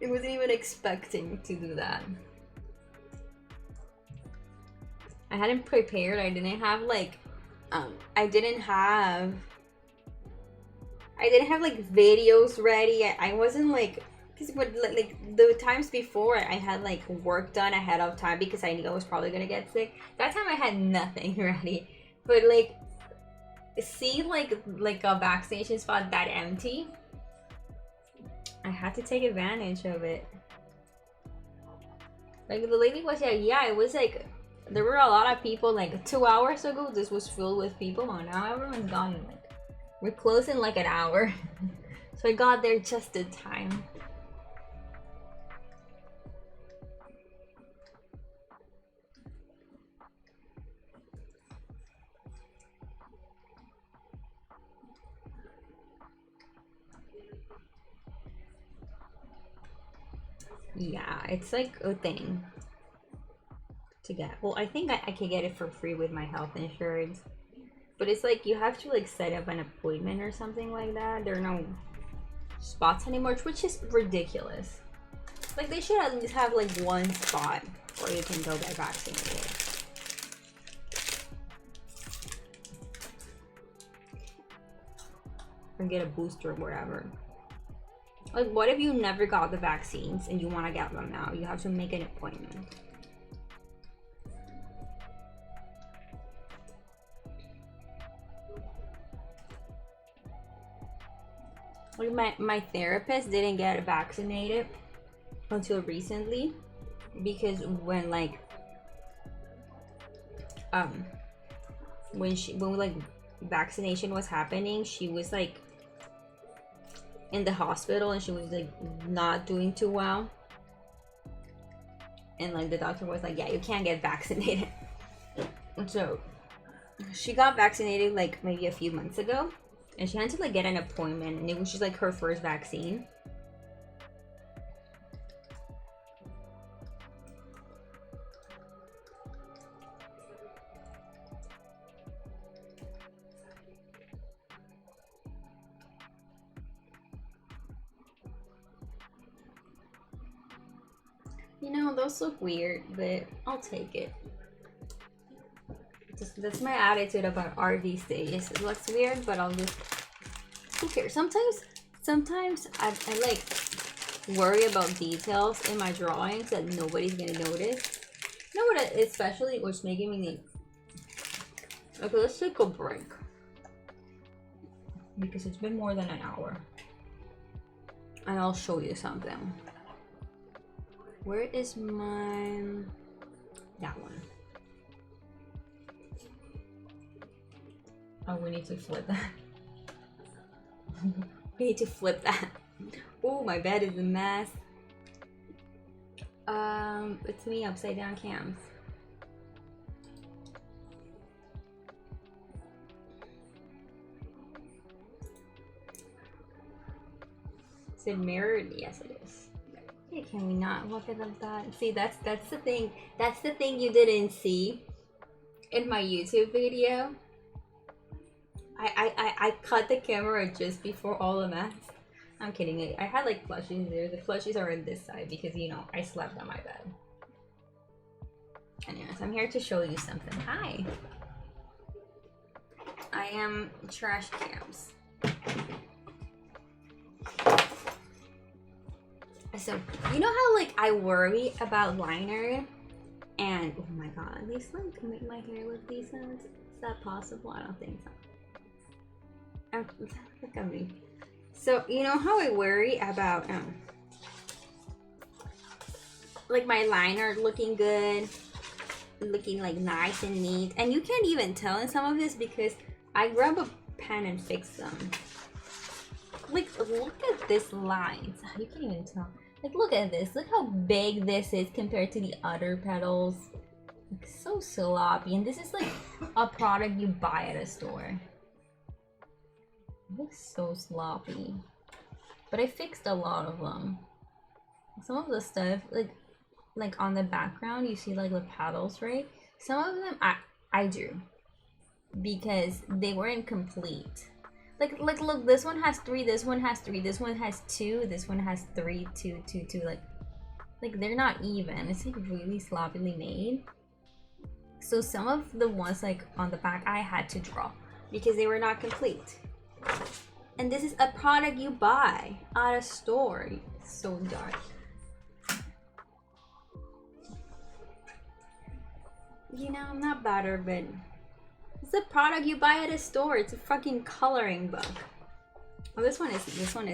I wasn't even expecting to do that. I hadn't prepared. I didn't have like, I didn't have like videos ready. I wasn't like, because like the times before I had like work done ahead of time because I knew I was probably gonna get sick. That time I had nothing ready. But like, seeing like a vaccination spot that empty, I had to take advantage of it. Like the lady was like, yeah, it was like, there were a lot of people like 2 hours ago. This was filled with people. Oh, now everyone's gone. Like, we're closed in like an hour. So I got there just in time. Yeah, it's like a thing to get. Well, I think I can get it for free with my health insurance. But it's like you have to like set up an appointment or something like that. There are no spots anymore, which is ridiculous. Like they should at least have like one spot where you can go get vaccinated. Or get a booster or whatever. Like what if you never got the vaccines and you want to get them now? You have to make an appointment. Like my therapist didn't get vaccinated until recently because when like when like vaccination was happening, she was like in the hospital and she was like not doing too well, and like the doctor was like, yeah, you can't get vaccinated. So she got vaccinated like maybe a few months ago, and she had to like get an appointment, and it was just like her first vaccine. You know, those look weird, but I'll take it. That's my attitude about art these days. It looks weird, but I'll just... Who cares? Sometimes I like worry about details in my drawings that nobody's gonna notice. You know what? Especially what's making me need... Okay, let's take a break. Because it's been more than an hour. And I'll show you something. Where is my... That one. Oh, we need to flip that. We need to flip that. Oh, my bed is a mess. It's me upside down cams. Is it mirrored? Yes, it is. Okay, can we not look at that? See, that's the thing. That's the thing you didn't see in my YouTube video. I cut the camera just before all the mess. I'm kidding. I had like plushies there. The plushies are on this side because, you know, I slept on my bed. Anyways, I'm here to show you something. Hi. I am trash cams. So, you know how like I worry about liner and oh my god, at least like make my hair look decent. Is that possible? I don't think so. Look at me. So you know how I worry about like my liner looking good, looking like nice and neat, and you can't even tell in some of this because I grab a pen and fix them. Like look at this line. You can't even tell. Like look at this. Look how big this is compared to the other petals. Like, so sloppy, and this is like a product you buy at a store. It looks so sloppy, but I fixed a lot of them. Some of the stuff, like on the background, you see like the petals, right? Some of them I drew because they weren't complete. Like look, this one has 3, this one has 3, this one has 2, this one has 3, 2, 2, 2. Like they're not even. It's like really sloppily made. So some of the ones like on the back I had to draw because they were not complete. And this is a product you buy at a store. It's so dark. You know, I'm not better, but it's a product you buy at a store. It's a fucking coloring book. Oh, this one is good. This one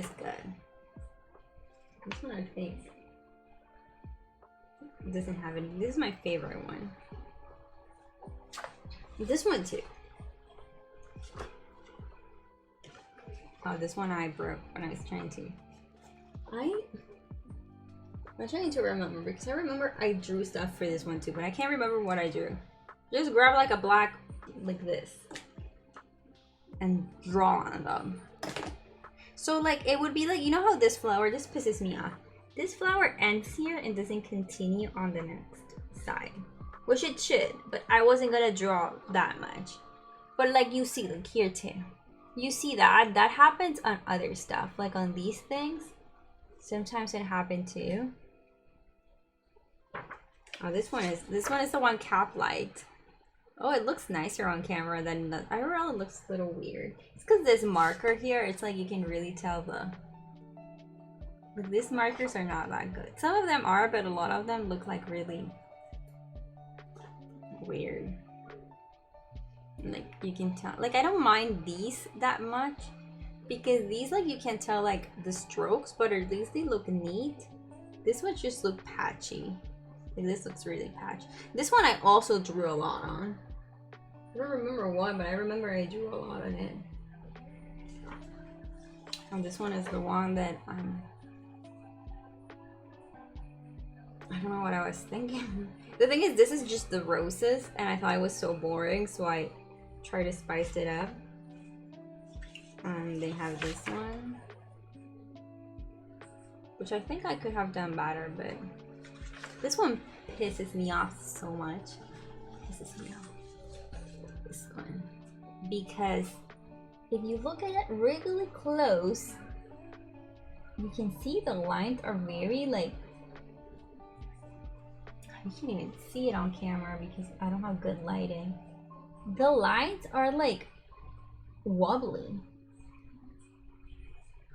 I think doesn't have any. This is my favorite one. This one too. Oh, this one I broke when I was trying to. I'm trying to remember because I remember I drew stuff for this one too, but I can't remember what I drew. Just grab like a black, like this, and draw on them. So like it would be like, you know how this flower, this pisses me off. This flower ends here and doesn't continue on the next side, which it should, but I wasn't gonna draw that much. But like you see, like here too, you see that happens on other stuff, like on these things. Sometimes it happened too. Oh, this one is the one cap light. Oh, it looks nicer on camera than the IRL. It looks a little weird. It's because this marker here, it's like you can really tell but these markers are not that good. Some of them are, but a lot of them look like really weird. Like you can tell, like I don't mind these that much because these, like you can tell like the strokes, but at least they look neat. This one just look patchy. Like this looks really patchy. This one I also drew a lot on. I don't remember one, but I remember I drew a lot on it. And this one is the one that I don't know what I was thinking. The thing is, this is just the roses, and I thought it was so boring, so I tried to spice it up. They have this one, which I think I could have done better, but this one pisses me off so much. Pisses me off. This one. Because if you look at it really close, you can see the lines are very like, you can't even see it on camera because I don't have good lighting. The lines are like wobbly.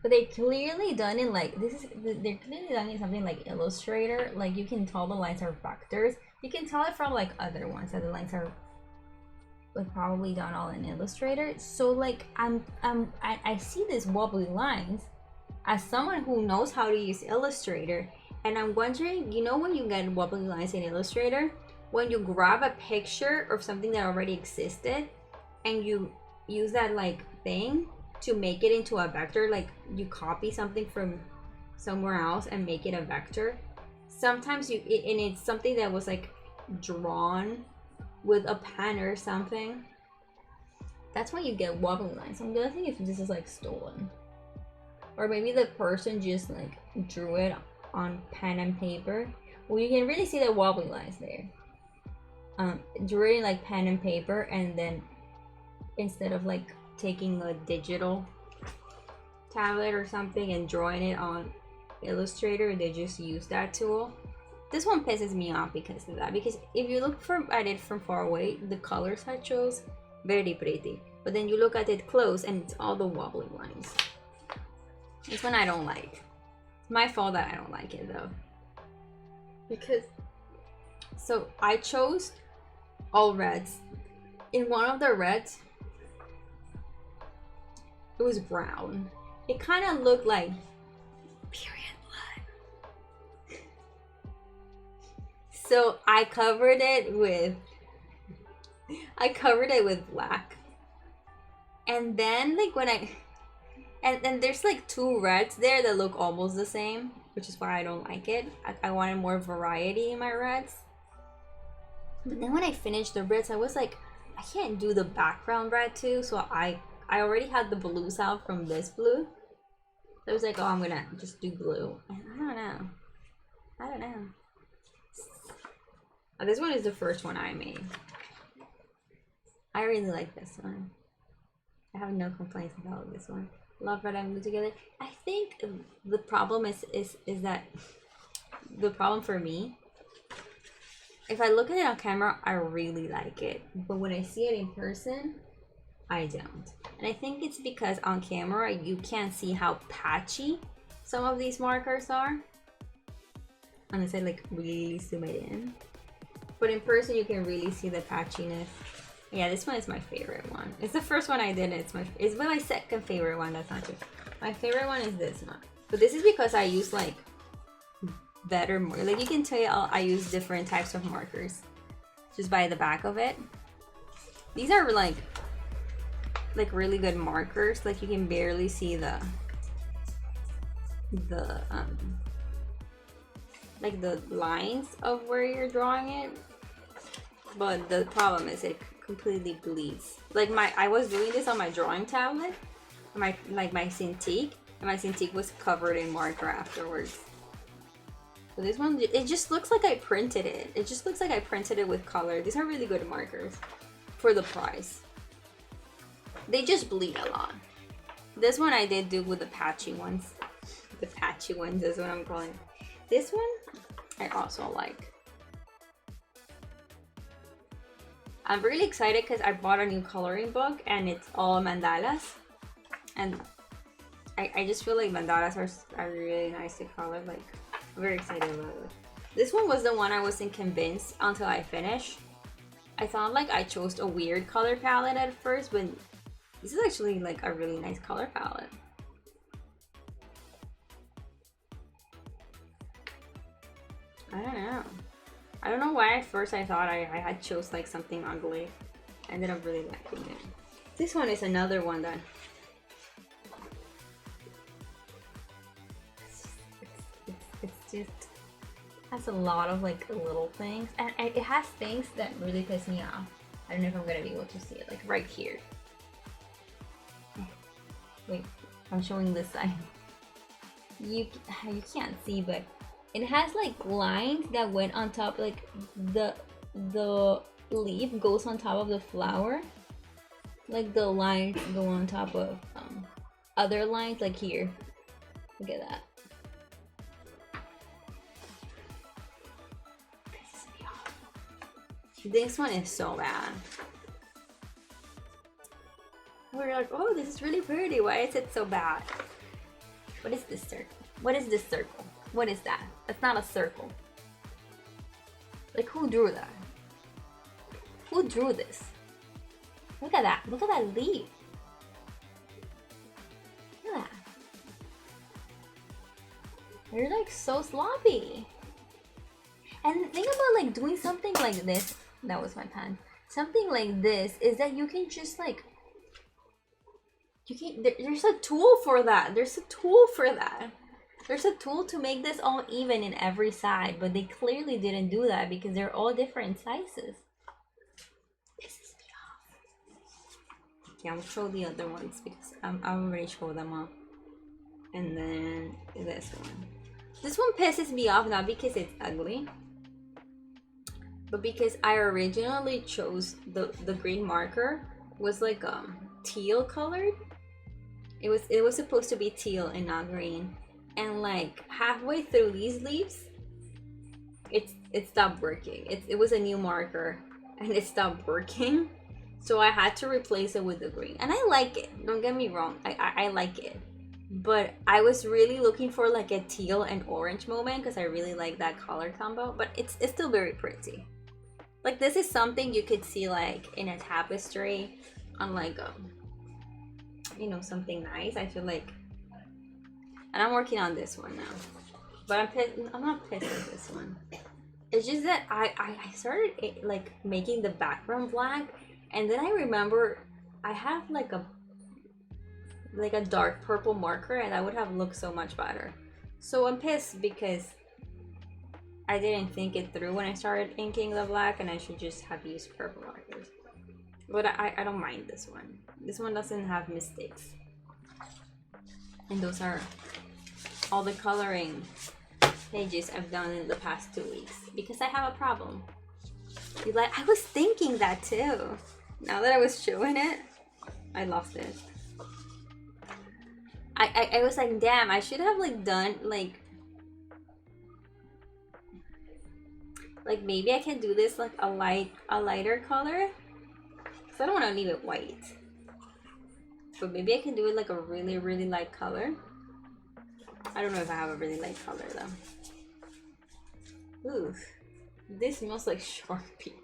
But they're clearly done in like, they're clearly done in something like Illustrator. Like you can tell the lines are vectors. You can tell it from like other ones that the lines are like probably done all in Illustrator. So like I see these wobbly lines as someone who knows how to use Illustrator, and I'm wondering, you know, when you get wobbly lines in Illustrator, when you grab a picture of something that already existed and you use that like thing to make it into a vector, like you copy something from somewhere else and make it a vector. Sometimes and it's something that was like drawn with a pen or something. That's when you get wobbly lines. I'm gonna think if this is like stolen, or maybe the person just like drew it on pen and paper. Well, you can really see the wobbly lines there. Drew it in like pen and paper, and then instead of like taking a digital tablet or something and drawing it on Illustrator, they just use that tool. This one pisses me off because of that, because if you look at it from far away, the colors I chose, very pretty, but then you look at it close and it's all the wobbly lines. This one I don't like. It's my fault that I don't like it though, because so I chose all reds. In one of the reds, it was brown. It kind of looked like period blood. So I covered it with black. And then like when and there's like two reds there that look almost the same, which is why I don't like it. I wanted more variety in my reds. But then when I finished the reds, I was like, I can't do the background red too, so I already had the blues out from this blue. So I was like, oh, I'm gonna just do blue. And I don't know. Oh, this one is the first one I made. I really like this one. I have no complaints about this one. Love red and blue together. I think the problem is that the problem for me, if I look at it on camera, I really like it. But when I see it in person, I don't. And I think it's because on camera, you can't see how patchy some of these markers are. Unless I like really zoom it in. But in person, you can really see the patchiness. Yeah, this one is my favorite one. It's the first one I did. It's my second favorite one. That's not true. My favorite one is this one. But this is because I use like better, like you can tell I use different types of markers just by the back of it. These are like really good markers. Like you can barely see the like the lines of where you're drawing it. But the problem is it completely bleeds. Like I was doing this on my drawing tablet, my Cintiq, and my Cintiq was covered in marker afterwards. So this one, it just looks like I printed it. It just looks like I printed it with color. These are really good markers for the price. They just bleed a lot. This one I did do with the patchy ones. The patchy ones is what I'm calling it. This one, I also like. I'm really excited because I bought a new coloring book and it's all mandalas. And I just feel like mandalas are really nice to color. Like, I'm very excited about it. This one was the one I wasn't convinced until I finished. I thought like I chose a weird color palette at first, but this is actually like a really nice color palette. I don't know. I don't know why at first I thought I had chose like something ugly. I ended up really liking it. This one is another one that it's just has a lot of like little things, and it has things that really piss me off. I don't know if I'm gonna be able to see it, like right here. Wait, I'm showing this side. You can't see, but it has like lines that went on top, like the leaf goes on top of the flower. Like the lines go on top of other lines, like here. Look at that. This one is so bad. We're like, oh, this is really pretty. Why is it so bad? What is this circle? What is this circle? What is that? That's not a circle. Like, who drew that? Who drew this? Look at that. Look at that leaf. Look at that. They're like so sloppy. And the thing about like doing something like this, that was my pen. Something like this is that you can just like, there's a tool for that. There's a tool for that. There's a tool to make this all even in every side, but they clearly didn't do that because they're all different sizes. Pisses me off. Okay, I'll show the other ones because I already showed them off. And then this one. This one pisses me off not because it's ugly, but because I originally chose the green marker was like teal colored. It was supposed to be teal and not green. And like halfway through these leaves, it stopped working. It was a new marker and it stopped working. So I had to replace it with the green. And I like it. Don't get me wrong. I like it. But I was really looking for like a teal and orange moment because I really like that color combo. But it's still very pretty. Like this is something you could see like in a tapestry on like you know, something nice. I feel like, and I'm working on this one now, but I'm not pissed at this one. It's just that I started like making the background black, and then I remember I have like a dark purple marker, and that would have looked so much better. So I'm pissed because I didn't think it through when I started inking the black, and I should just have used purple markers. But I don't mind this one. This one doesn't have mistakes. And those are all the coloring pages I've done in the past 2 weeks. Because I have a problem. I was thinking that too. Now that I was showing it, I lost it. I was like, damn, I should have like done like maybe I can do this like a lighter color. I don't want to leave it white, but maybe I can do it like a really, really light color. I don't know if I have a really light color though. Ooh, this smells like Sharpie.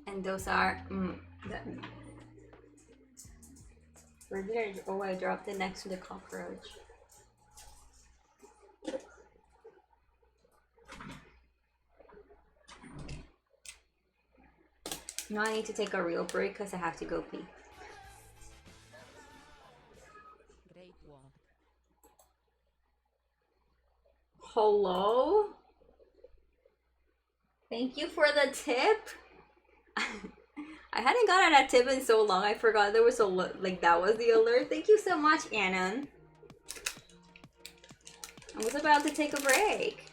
And those are where did I? Oh, I dropped it next to the cockroach. Now I need to take a real break because I have to go pee. Great work. Hello? Thank you for the tip. I hadn't gotten that tip in so long. I forgot there was a like that was the alert. Thank you so much, Annan. I was about to take a break,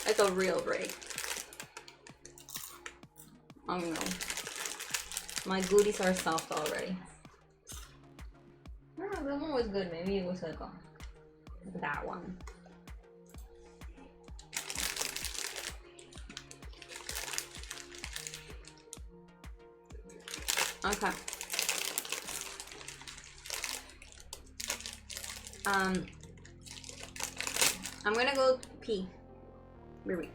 like a real break. Oh no, my goodies are soft already. No, that one was good. Maybe it was like that one. Okay. I'm gonna go pee. Wait.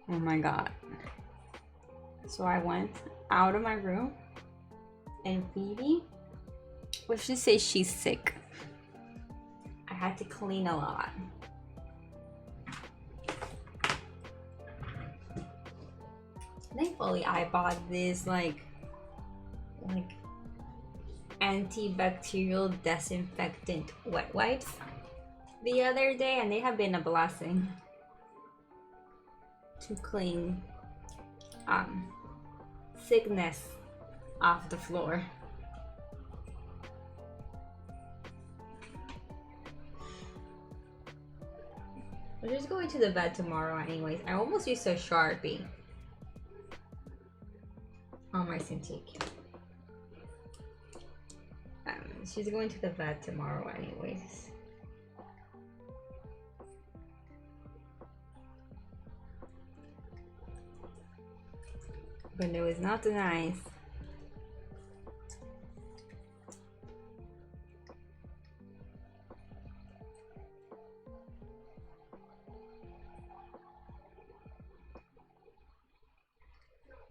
Oh my god. So I went out of my room and Phoebe, let's just say she's sick. I had to clean a lot. Thankfully I bought this like antibacterial disinfectant wet wipes the other day, and they have been a blessing to clean sickness off the floor. I'm just going to the vet tomorrow anyways. I almost used a Sharpie on my Cintiq. She's going to the vet tomorrow anyways. But it was not nice.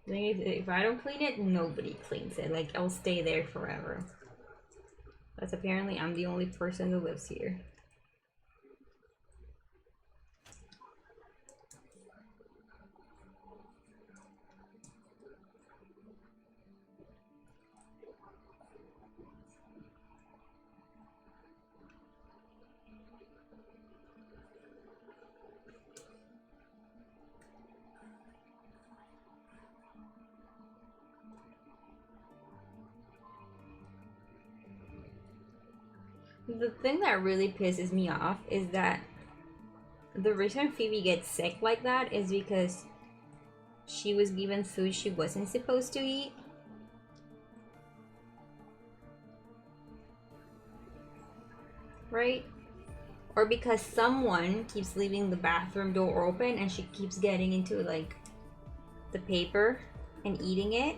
If I don't clean it, nobody cleans it. Like, I'll stay there forever. But apparently I'm the only person who lives here. The thing that really pisses me off is that the reason Phoebe gets sick like that is because she was given food she wasn't supposed to eat. Right? Or because someone keeps leaving the bathroom door open and she keeps getting into like the paper and eating it.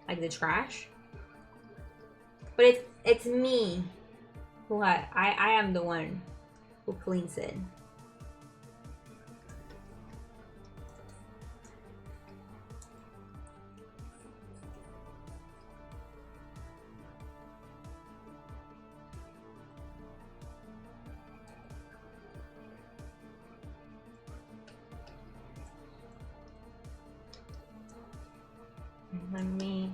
Like the trash. But it's me who I am the one who cleans it. Let me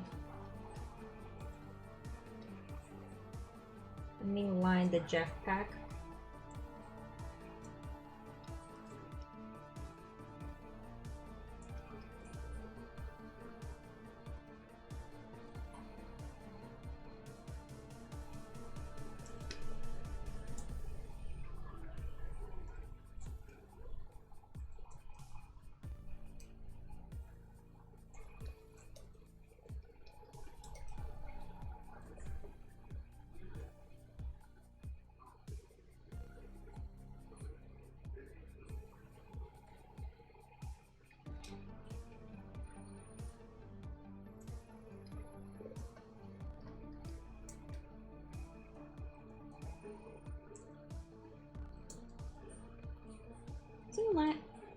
line the Jeff pack.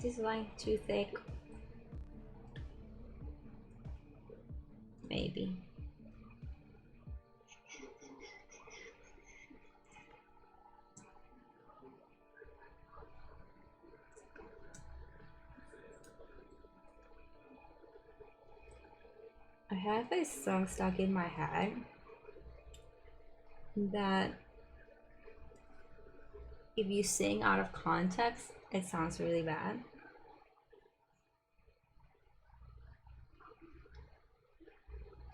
This line too thick. Maybe. I have a song stuck in my head that if you sing out of context, it sounds really bad.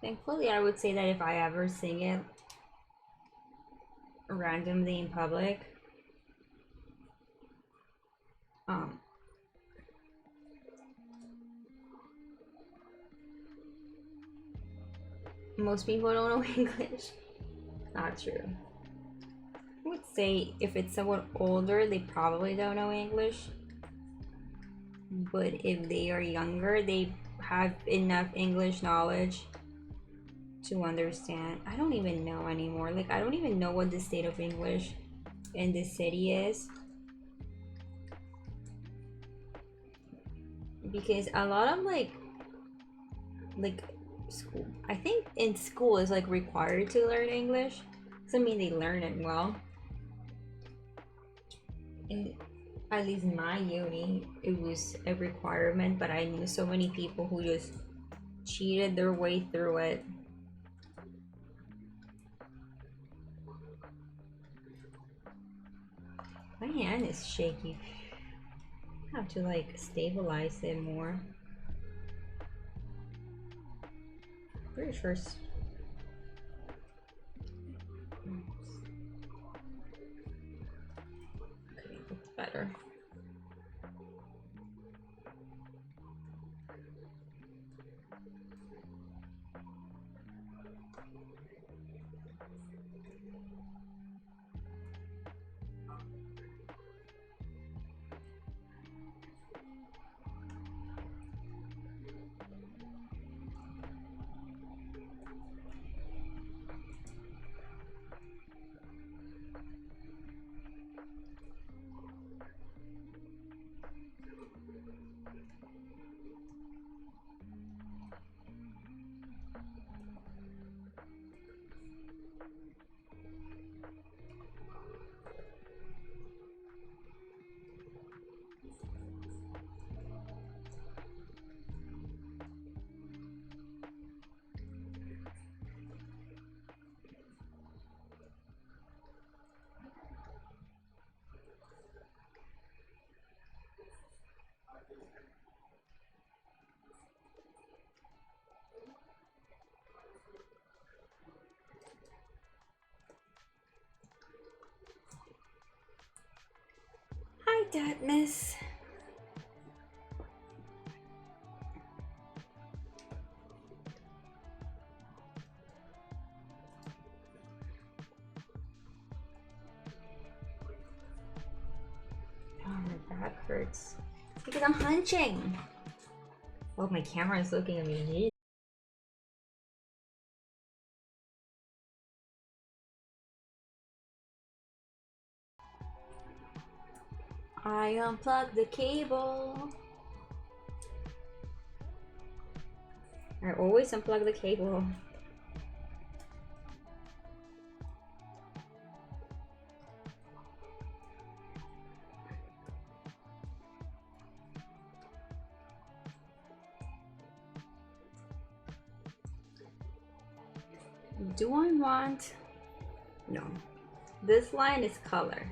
Thankfully, I would say that if I ever sing it randomly in public, most people don't know English. Not true. I would say if it's someone older, they probably don't know English. But if they are younger, they have enough English knowledge to understand. I don't even know anymore. Like, I don't even know what the state of English in this city is. because a lot of like school, I think in school is like required to learn English. Doesn't mean they learn it well. In at least my uni, it was a requirement, but I knew so many people who just cheated their way through it. My hand is shaky. I have to like stabilize it more. Pretty first. Okay, that's better. Hi, Darkness. Oh, my back hurts. It's because I'm hunching. Oh, my camera is looking at me. I unplugged the cable. I always unplug the cable. Do I want... No. This line is color.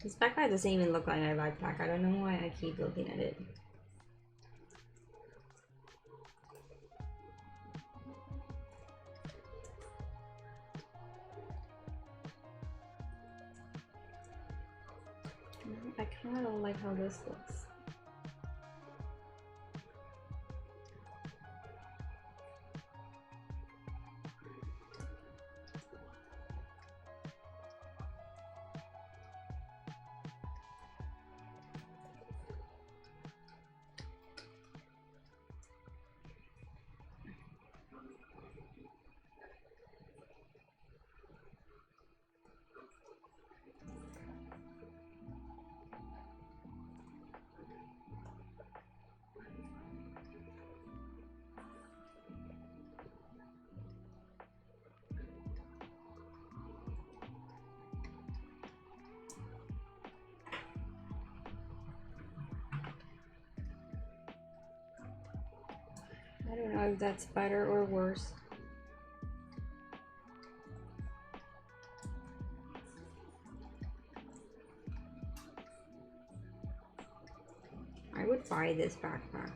This backpack doesn't even look like my backpack. I don't know why I keep looking at it. I kind of don't like how this looks. I don't know if that's better or worse. I would buy this backpack.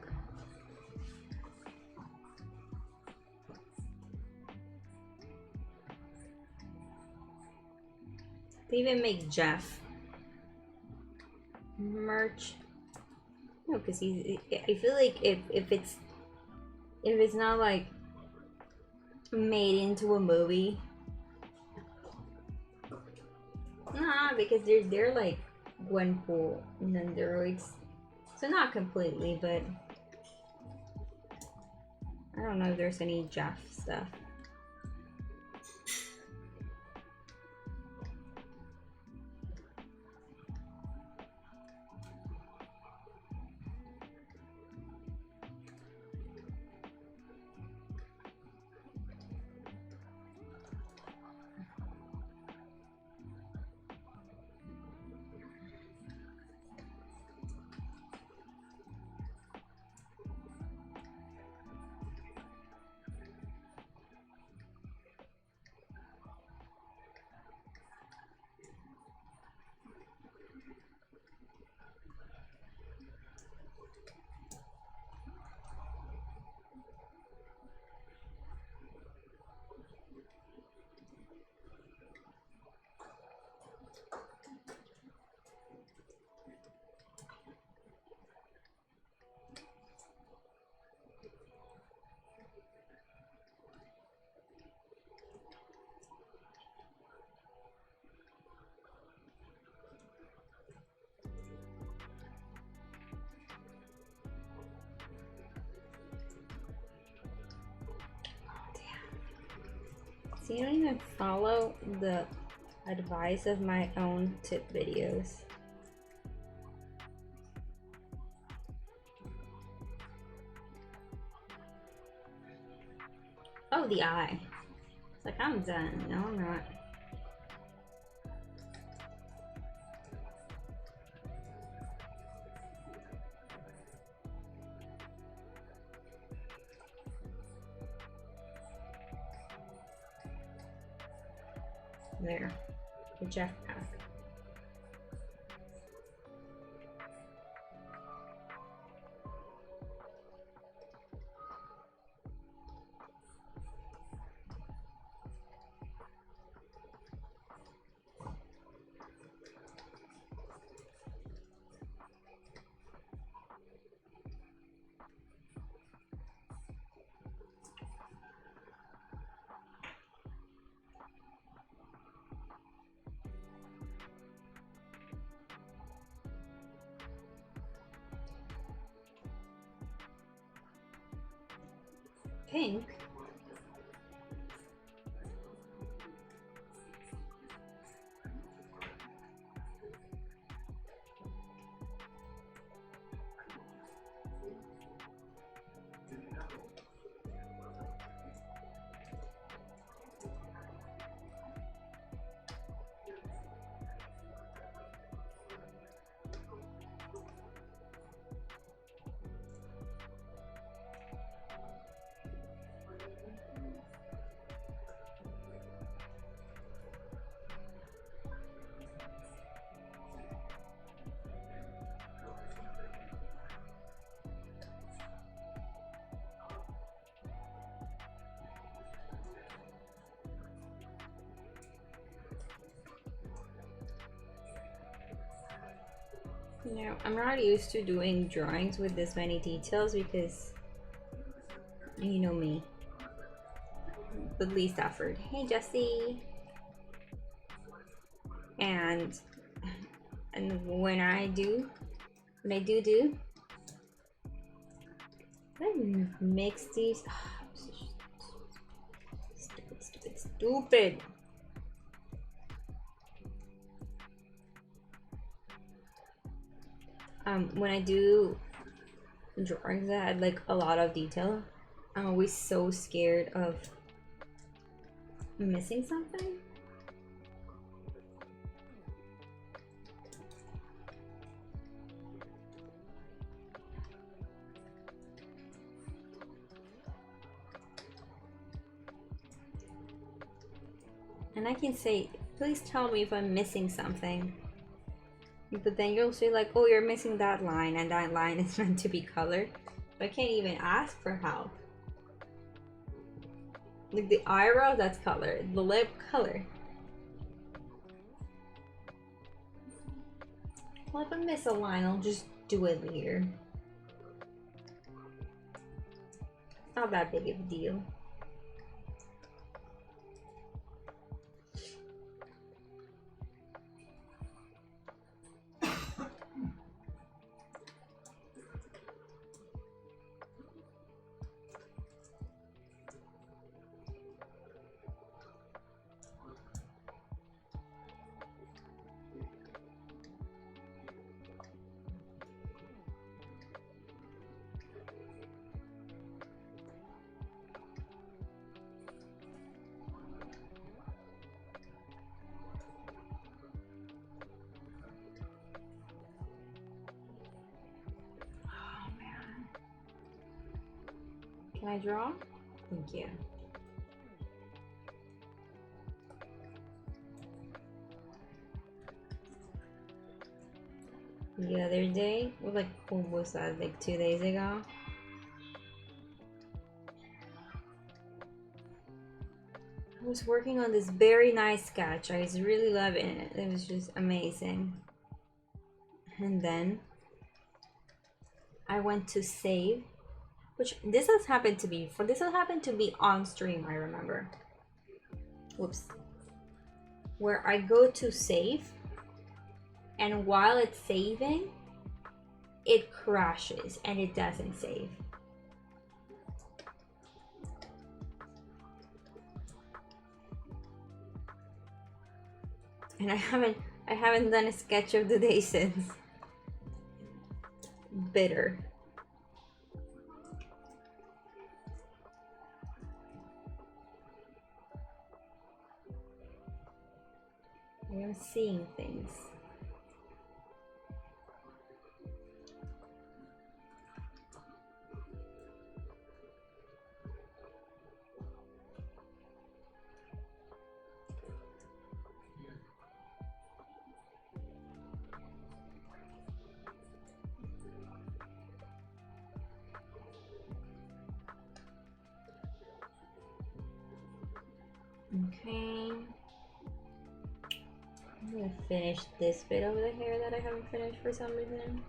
They even make Jeff merch. No, because he's. I feel like if it's not like made into a movie, nah, because they're like Gwenpool and androids, so not completely, but I don't know if there's any Jeff stuff. See, I don't even follow the advice of my own tip videos. Oh, the eye. It's like, I'm done. No, I'm not. There. The jetpack. Pink? You know, I'm not used to doing drawings with this many details because you know me. The least effort. Hey Jesse. And when I do, I mix these. Stupid. When I do drawings that had like a lot of detail, I'm always so scared of missing something. And I can say, please tell me if I'm missing something. But then you'll say like, oh, you're missing that line and that line is meant to be colored. I can't even ask for help. Like the eyebrow, that's colored. The lip, color. Well, if I miss a line, I'll just do it later. Not that big of a deal. Can I draw? Thank you. The other day, like, what was that? Like 2 days ago? I was working on this very nice sketch. I was really loving it. It was just amazing. And then I went to save. Which this has happened to me. This has happened to me on stream, I remember. Whoops. Where I go to save, and while it's saving, it crashes and it doesn't save. And I haven't done a sketch of the day since. Bitter. I am seeing things. Okay. I'm gonna finish this bit of the hair that I haven't finished for some reason.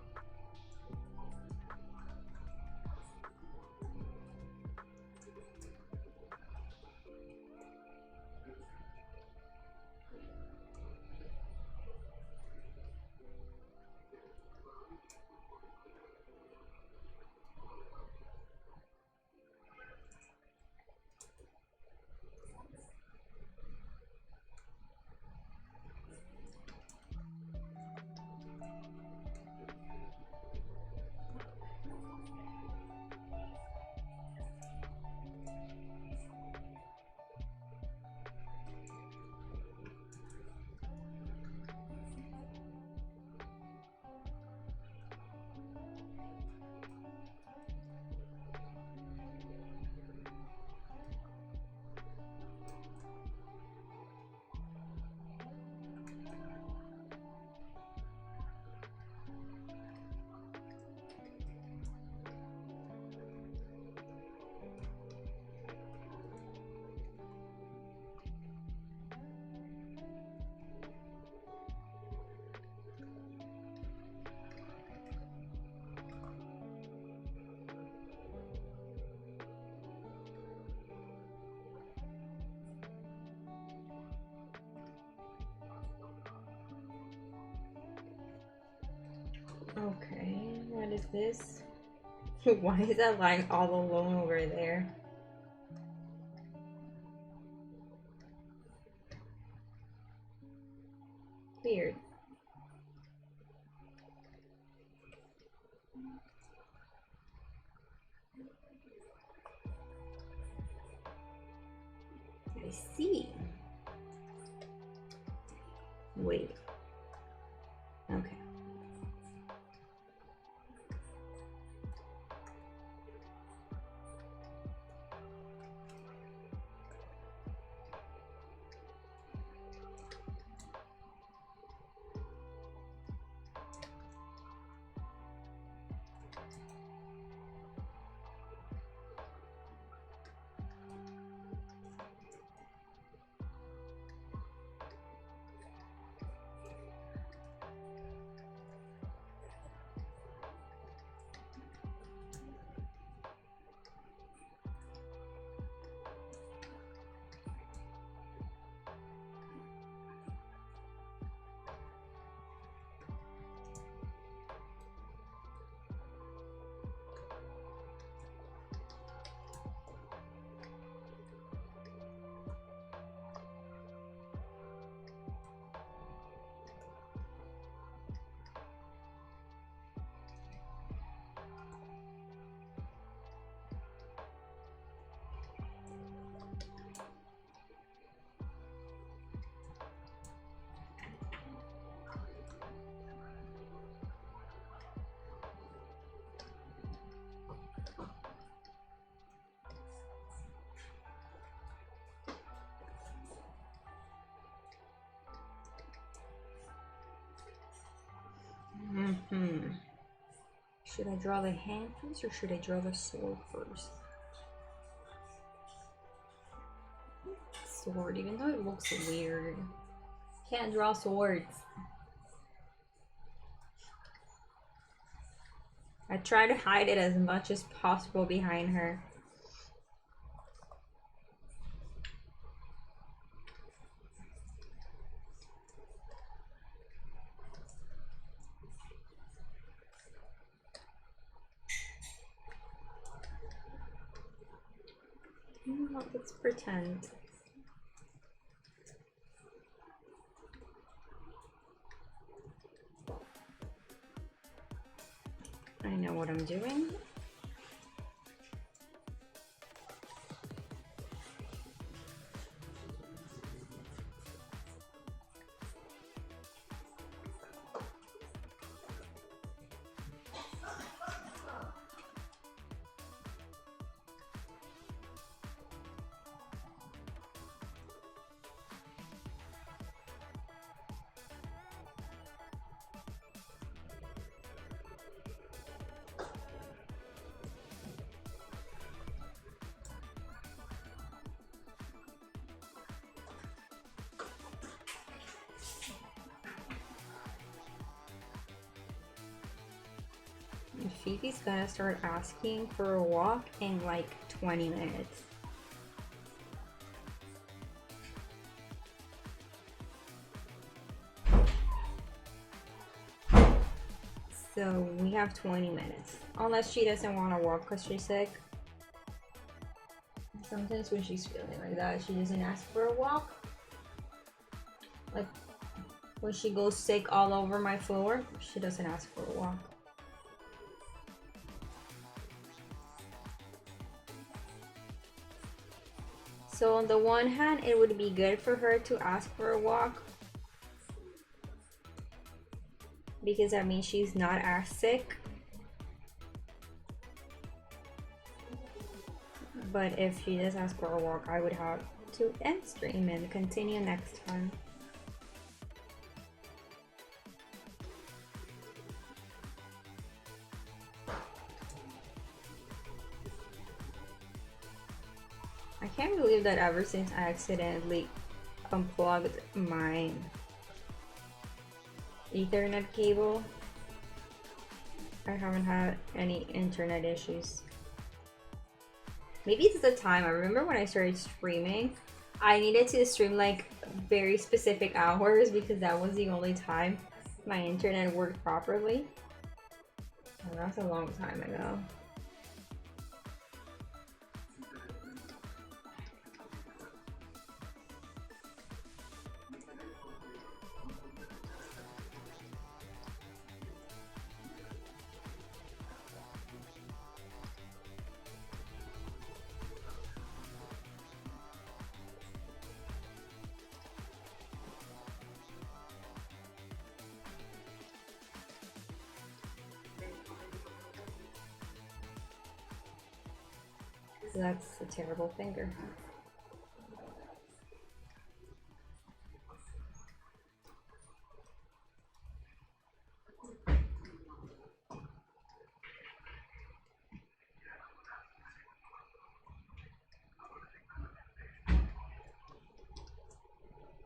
Okay, what is this? Why is that line all alone over there? Weird. I see. Wait. Okay. Should I draw the hand first or should I draw the sword first? Sword, even though it looks weird. Can't draw swords. I try to hide it as much as possible behind her. Let's pretend. know what I'm doing. Phoebe's gonna start asking for a walk in like 20 minutes. So we have 20 minutes. Unless she doesn't want to walk because she's sick. Sometimes when she's feeling like that, she doesn't ask for a walk. Like when she goes sick all over my floor, she doesn't ask for a walk. So on the one hand, it would be good for her to ask for a walk because that means she's not as sick. But if she does ask for a walk, I would have to end stream and continue next time. I can't believe that ever since I accidentally unplugged my Ethernet cable, I haven't had any internet issues. Maybe it's the time. I remember when I started streaming, I needed to stream like very specific hours because that was the only time my internet worked properly. And that's a long time ago. So that's a terrible finger.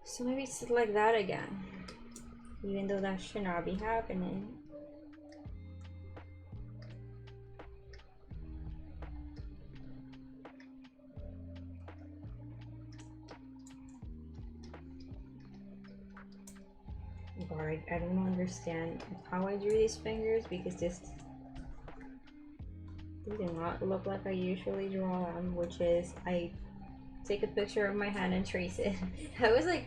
So maybe it's like that again, even though that should not be happening. God, I don't understand how I drew these fingers because this do not look like I usually draw them, which is I take a picture of my hand and trace it. That was like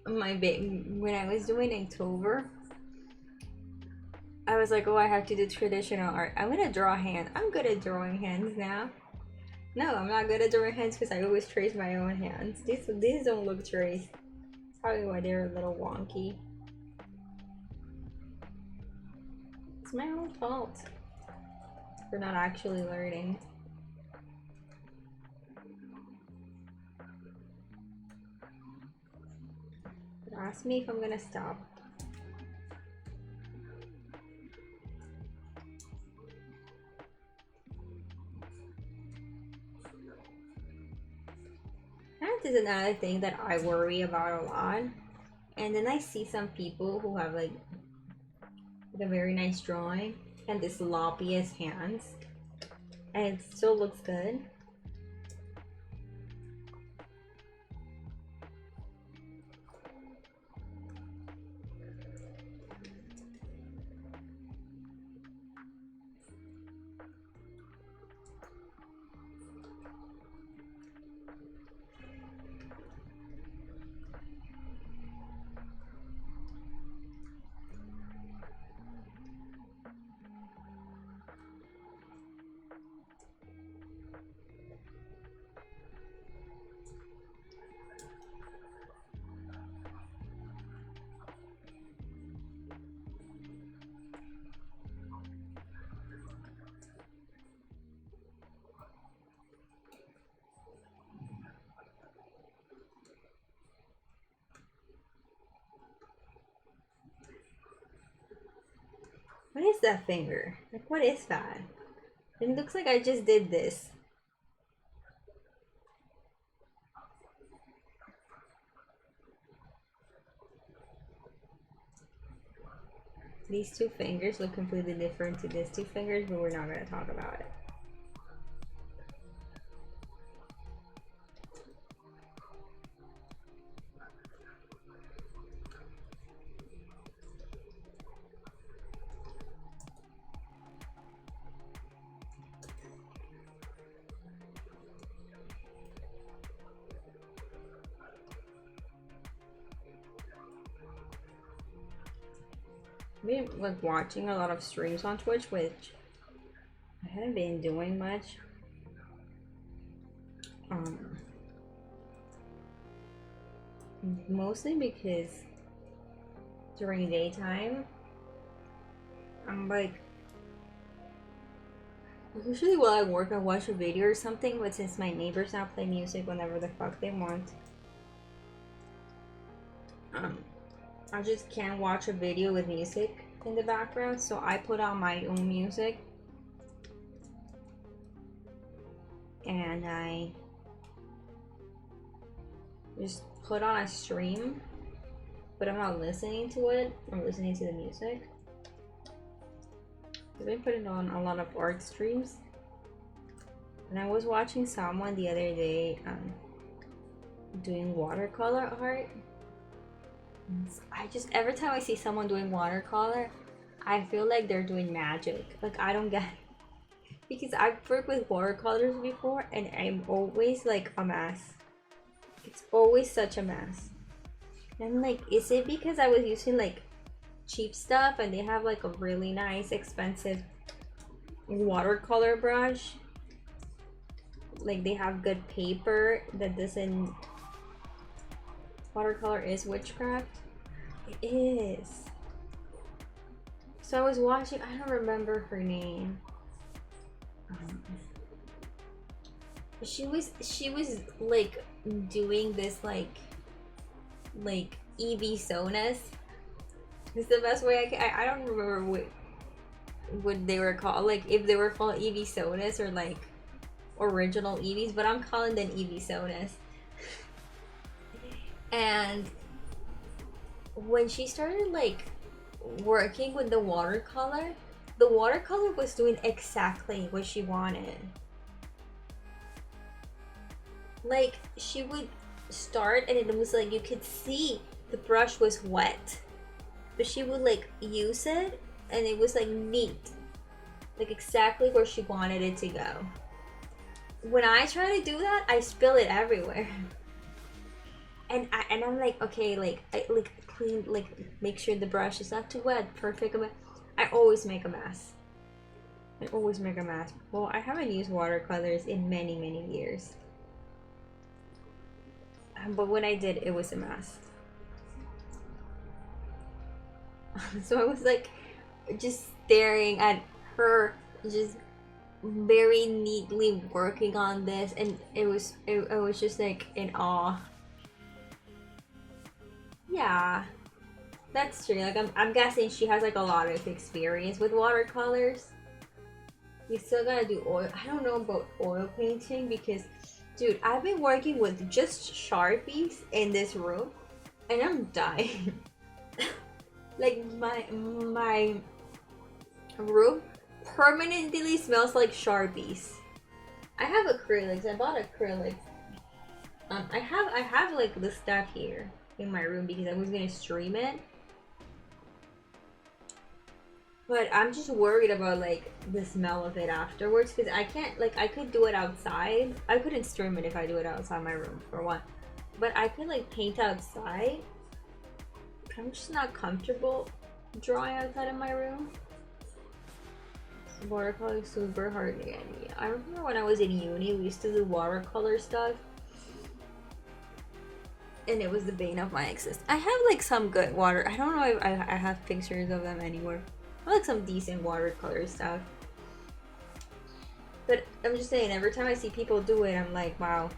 my big when I was doing Inktober. I was like, oh, I have to do traditional art. I'm gonna draw hands. I'm good at drawing hands now. No, I'm not good at drawing hands because I always trace my own hands. These don't look traced. That's probably why they're a little wonky. It's my own fault for not actually learning. But ask me if I'm gonna stop. That is another thing that I worry about a lot. And then I see some people who have like a very nice drawing and the sloppiest hands, and it still looks good. What is that finger? Like, what is that? It looks like I just did this. These two fingers look completely different to these two fingers, but we're not going to talk about it. I've been like watching a lot of streams on Twitch, which I haven't been doing much. Mostly because during daytime, I'm like, usually while I work, I watch a video or something, but since my neighbors now play music whenever the fuck they want, I just can't watch a video with music in the background, so I put on my own music. And I just put on a stream, but I'm not listening to it, I'm listening to the music. I've been putting on a lot of art streams. And I was watching someone the other day doing watercolor art. I just, every time I see someone doing watercolor, I feel like they're doing magic. Like, I don't get it. Because I've worked with watercolors before and I'm always like a mess. It's always such a mess. And like, is it because I was using like cheap stuff and they have like a really nice expensive watercolor brush? Like, they have good paper that doesn't... Watercolor is witchcraft? It is. So I was watching, I don't remember her name. She was like doing this like EV sonas. It's the best way I don't remember what they were called, like if they were called EV sonas or like original EVs, but I'm calling them EV sonas. And when she started like working with the watercolor was doing exactly what she wanted. Like, she would start and it was like you could see the brush was wet, but she would like use it and it was like neat, like exactly where she wanted it to go. When I try to do that, I spill it everywhere. And I'm like, okay, like I like clean, like make sure the brush is not too wet, perfect. I always make a mess. I always make a mess. Well, I haven't used watercolors in many years. But when I did, it was a mess. So I was like, just staring at her, just very neatly working on this, and I was just like in awe. Yeah, that's true. Like I'm guessing she has like a lot of experience with watercolors. You still gotta do oil. I don't know about oil painting because, dude, I've been working with just Sharpies in this room, and I'm dying. Like my room permanently smells like Sharpies. I have acrylics. I bought acrylics. I have like the stuff here in my room because I was gonna stream it. But I'm just worried about like the smell of it afterwards because I can't, like, I could do it outside. I couldn't stream it if I do it outside my room for one. But I could like paint outside. I'm just not comfortable drawing outside of my room. Watercolor is super hard to get me. I remember when I was in uni, we used to do watercolor stuff. And it was the bane of my existence. I have like some good water. I don't know if I have pictures of them anywhere. I like some decent watercolor stuff. But I'm just saying, every time I see people do it, I'm like, wow,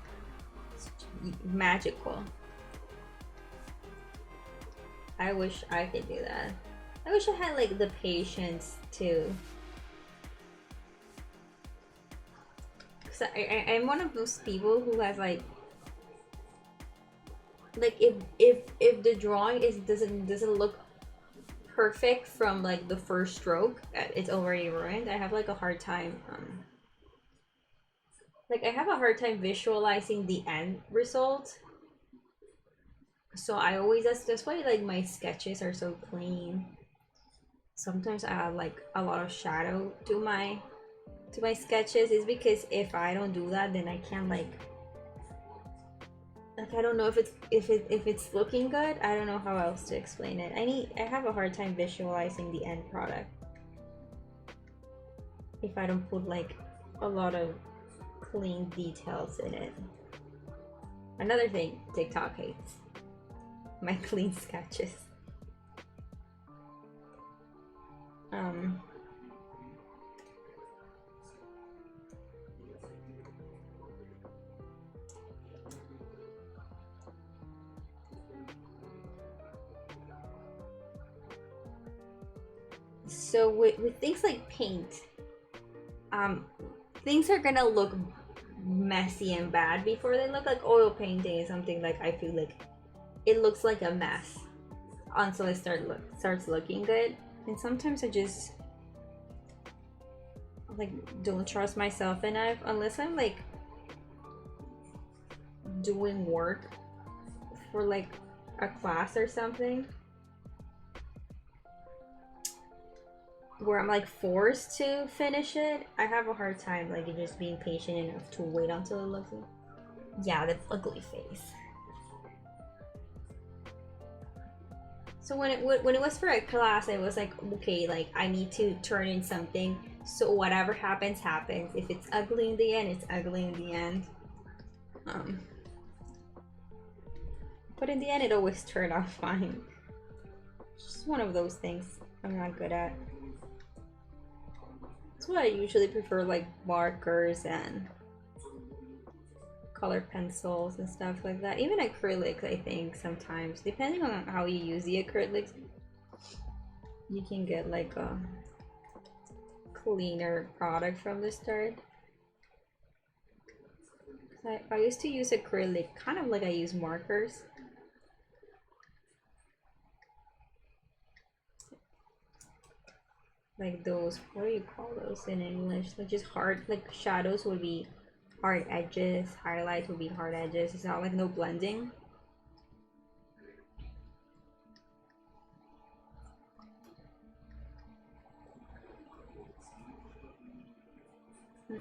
it's magical. I wish I could do that. I wish I had like the patience to. Cause I'm one of those people who has like if the drawing doesn't look perfect from like the first stroke, it's already ruined. I have like a hard time I have a hard time visualizing the end result. So I always that's why like my sketches are so clean. Sometimes I add like a lot of shadow to my sketches, is because if I don't do that, then I can't like I don't know if it's looking good. I don't know how else to explain it. I have a hard time visualizing the end product if I don't put like a lot of clean details in it. Another thing TikTok hates: my clean sketches. So with things like paint, things are gonna look messy and bad before they look like oil painting is something like I feel like it looks like a mess until it starts looking good. And sometimes I just like don't trust myself enough unless I'm like doing work for like a class or something where I'm like forced to finish it. I have a hard time like just being patient enough to wait until it looks like, yeah, the ugly face. So when it was for a class, I was like, okay, like I need to turn in something, so whatever happens happens. If it's ugly in the end, it's ugly in the end. But in the end, it always turned out fine. It's just one of those things I'm not good at. That's why I usually prefer like markers and color pencils and stuff like that. Even acrylics, I think sometimes, depending on how you use the acrylics, you can get like a cleaner product from the start. I used to use acrylic kind of like I use markers. Like those, what do you call those in English? Like just hard, like shadows would be hard edges, highlights would be hard edges. It's not like no blending. I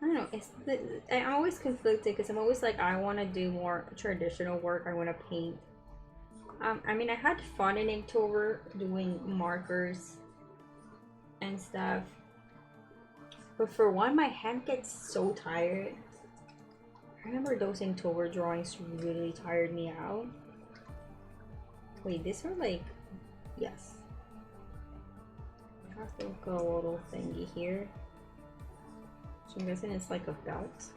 don't know. I'm always conflicted because I'm always like I want to do more traditional work. I want to paint. I mean, I had fun in Inktober doing markers and stuff, but for one, my hand gets so tired. I remember those Inktober drawings really tired me out. Wait, these are like, yes. I have to go a little thingy here. So I'm guessing it's like a belt.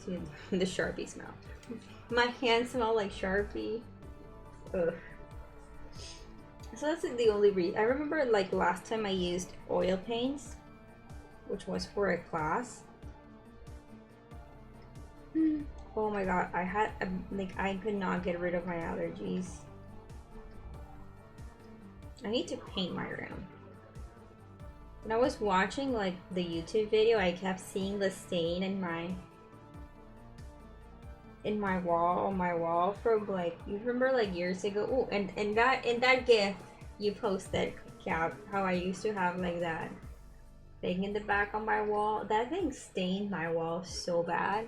Dude, the Sharpie smell. My hands smell like Sharpie. Ugh. So that's the only reason. I remember like last time I used oil paints, which was for a class. Oh my god, I had like I could not get rid of my allergies. I need to paint my room. When I was watching like the YouTube video, I kept seeing the stain in my wall, on my wall from like, you remember like years ago. Oh, and that GIF you posted, Cap, how I used to have like that thing in the back on my wall. That thing stained my wall so bad.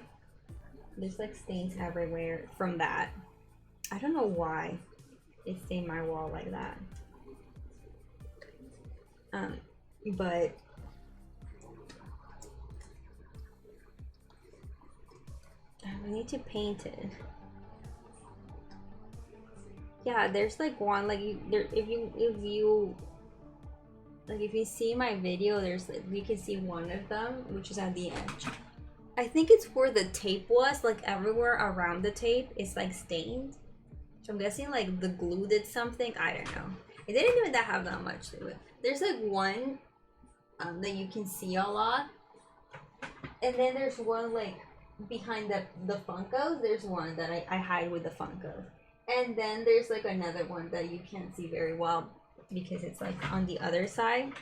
There's like stains everywhere from that. I don't know why it stained my wall like that. But I need to paint it. Yeah, there's like one like if you like if you see my video, there's like, you can see one of them, which is at the edge. I think it's where the tape was, like everywhere around the tape is like stained. So I'm guessing like the glue did something. I don't know. It didn't even have that much to it. There's like one that you can see a lot, and then there's one like behind the Funkos. There's one that I hide with the Funkos, and then there's like another one that you can't see very well because it's like on the other side.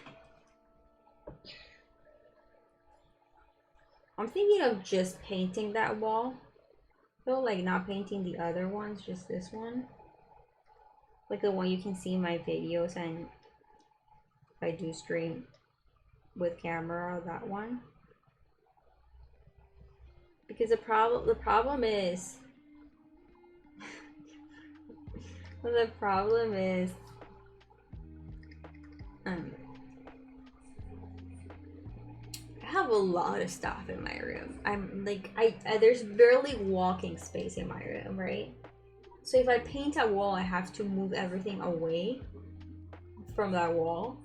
I'm thinking of just painting that wall. So like not painting the other ones, just this one. Like the one you can see in my videos, and if I do stream with camera, that one. Because the problem is the problem is I have a lot of stuff in my room. I'm like I there's barely walking space in my room, right? So if I paint a wall, I have to move everything away from that wall.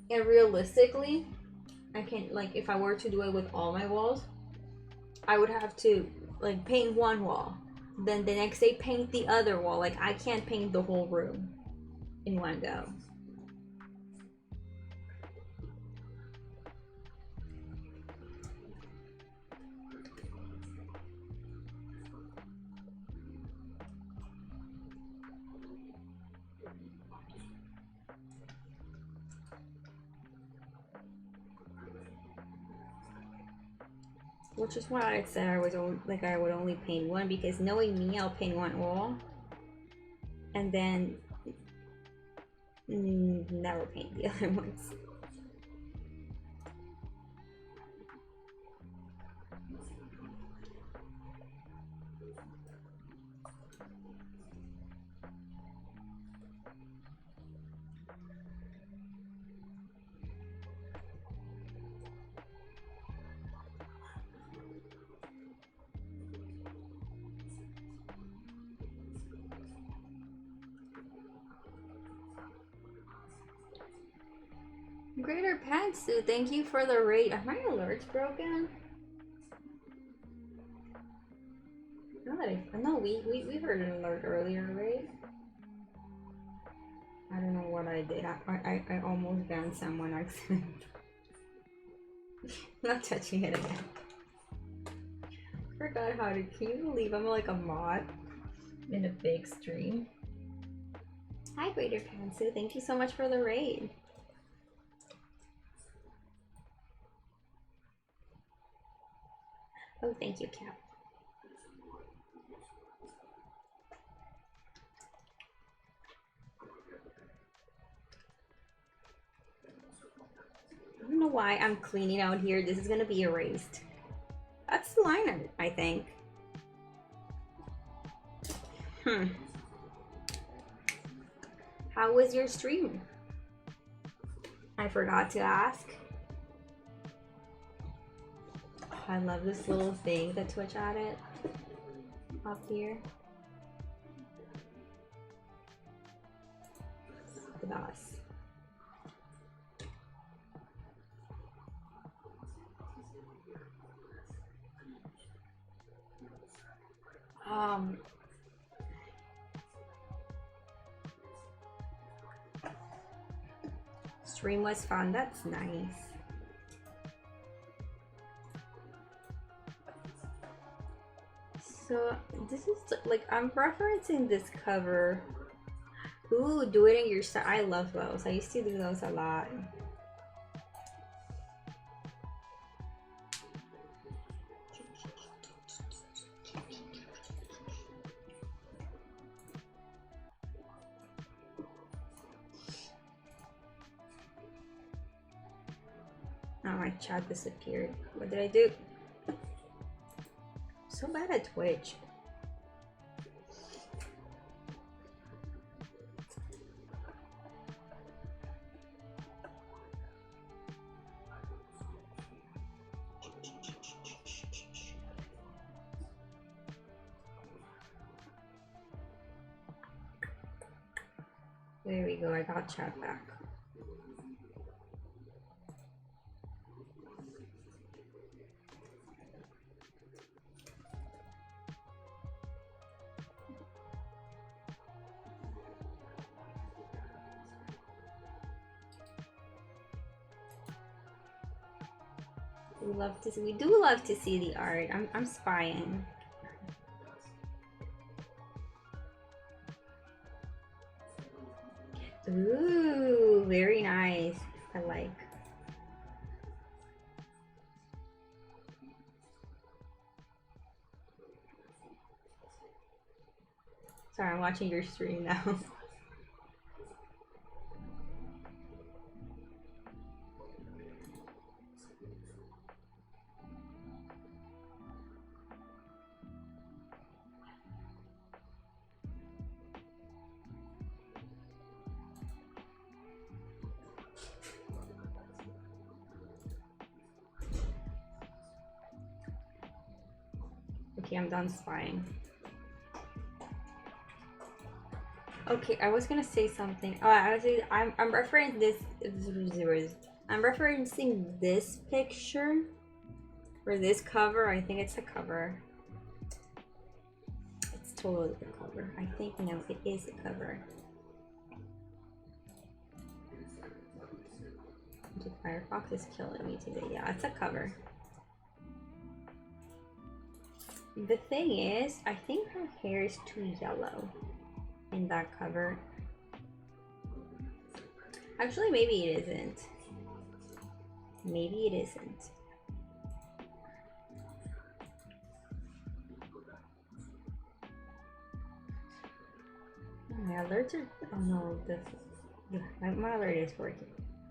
And realistically, I can, like, if I were to do it with all my walls, I would have to like paint one wall, then the next day paint the other wall. Like I can't paint the whole room in one go. Which is why I said I was like I would only paint one, because knowing me, I'll paint one wall and then never paint the other ones. Greater Pantsuit, thank you for the raid. Are my alerts broken? No, we heard an alert earlier, right? I don't know what I did. I almost banned someone accidentally. Not touching it again. Forgot how to. Can you believe I'm like a mod in a big stream? Hi, Greater Pantsuit. Thank you so much for the raid. Oh, thank you, Cap. I don't know why I'm cleaning out here. This is gonna be erased. That's the liner, I think. How was your stream? I forgot to ask. Oh, I love this little thing that Twitch added up here. Look at us. Stream was fun. That's nice. So this is like, I'm referencing this cover. Ooh, do it in your style. I love those. I used to do those a lot. Oh, my chat disappeared. What did I do? So bad at Twitch. There we go, I got chat back. We do love to see the art. I'm spying. Ooh, very nice. I like. Sorry, I'm watching your stream now. Okay, I'm done spying. Okay, I was gonna say something. Oh, I'm referencing this. I'm referencing this picture or this cover. I think it's a cover. It's totally a cover. I think no, it is a cover. Firefox is killing me today. Yeah, it's a cover. The thing is, I think her hair is too yellow in that cover. Actually, maybe it isn't. Maybe it isn't. My alerts are. Oh no, my alert is working.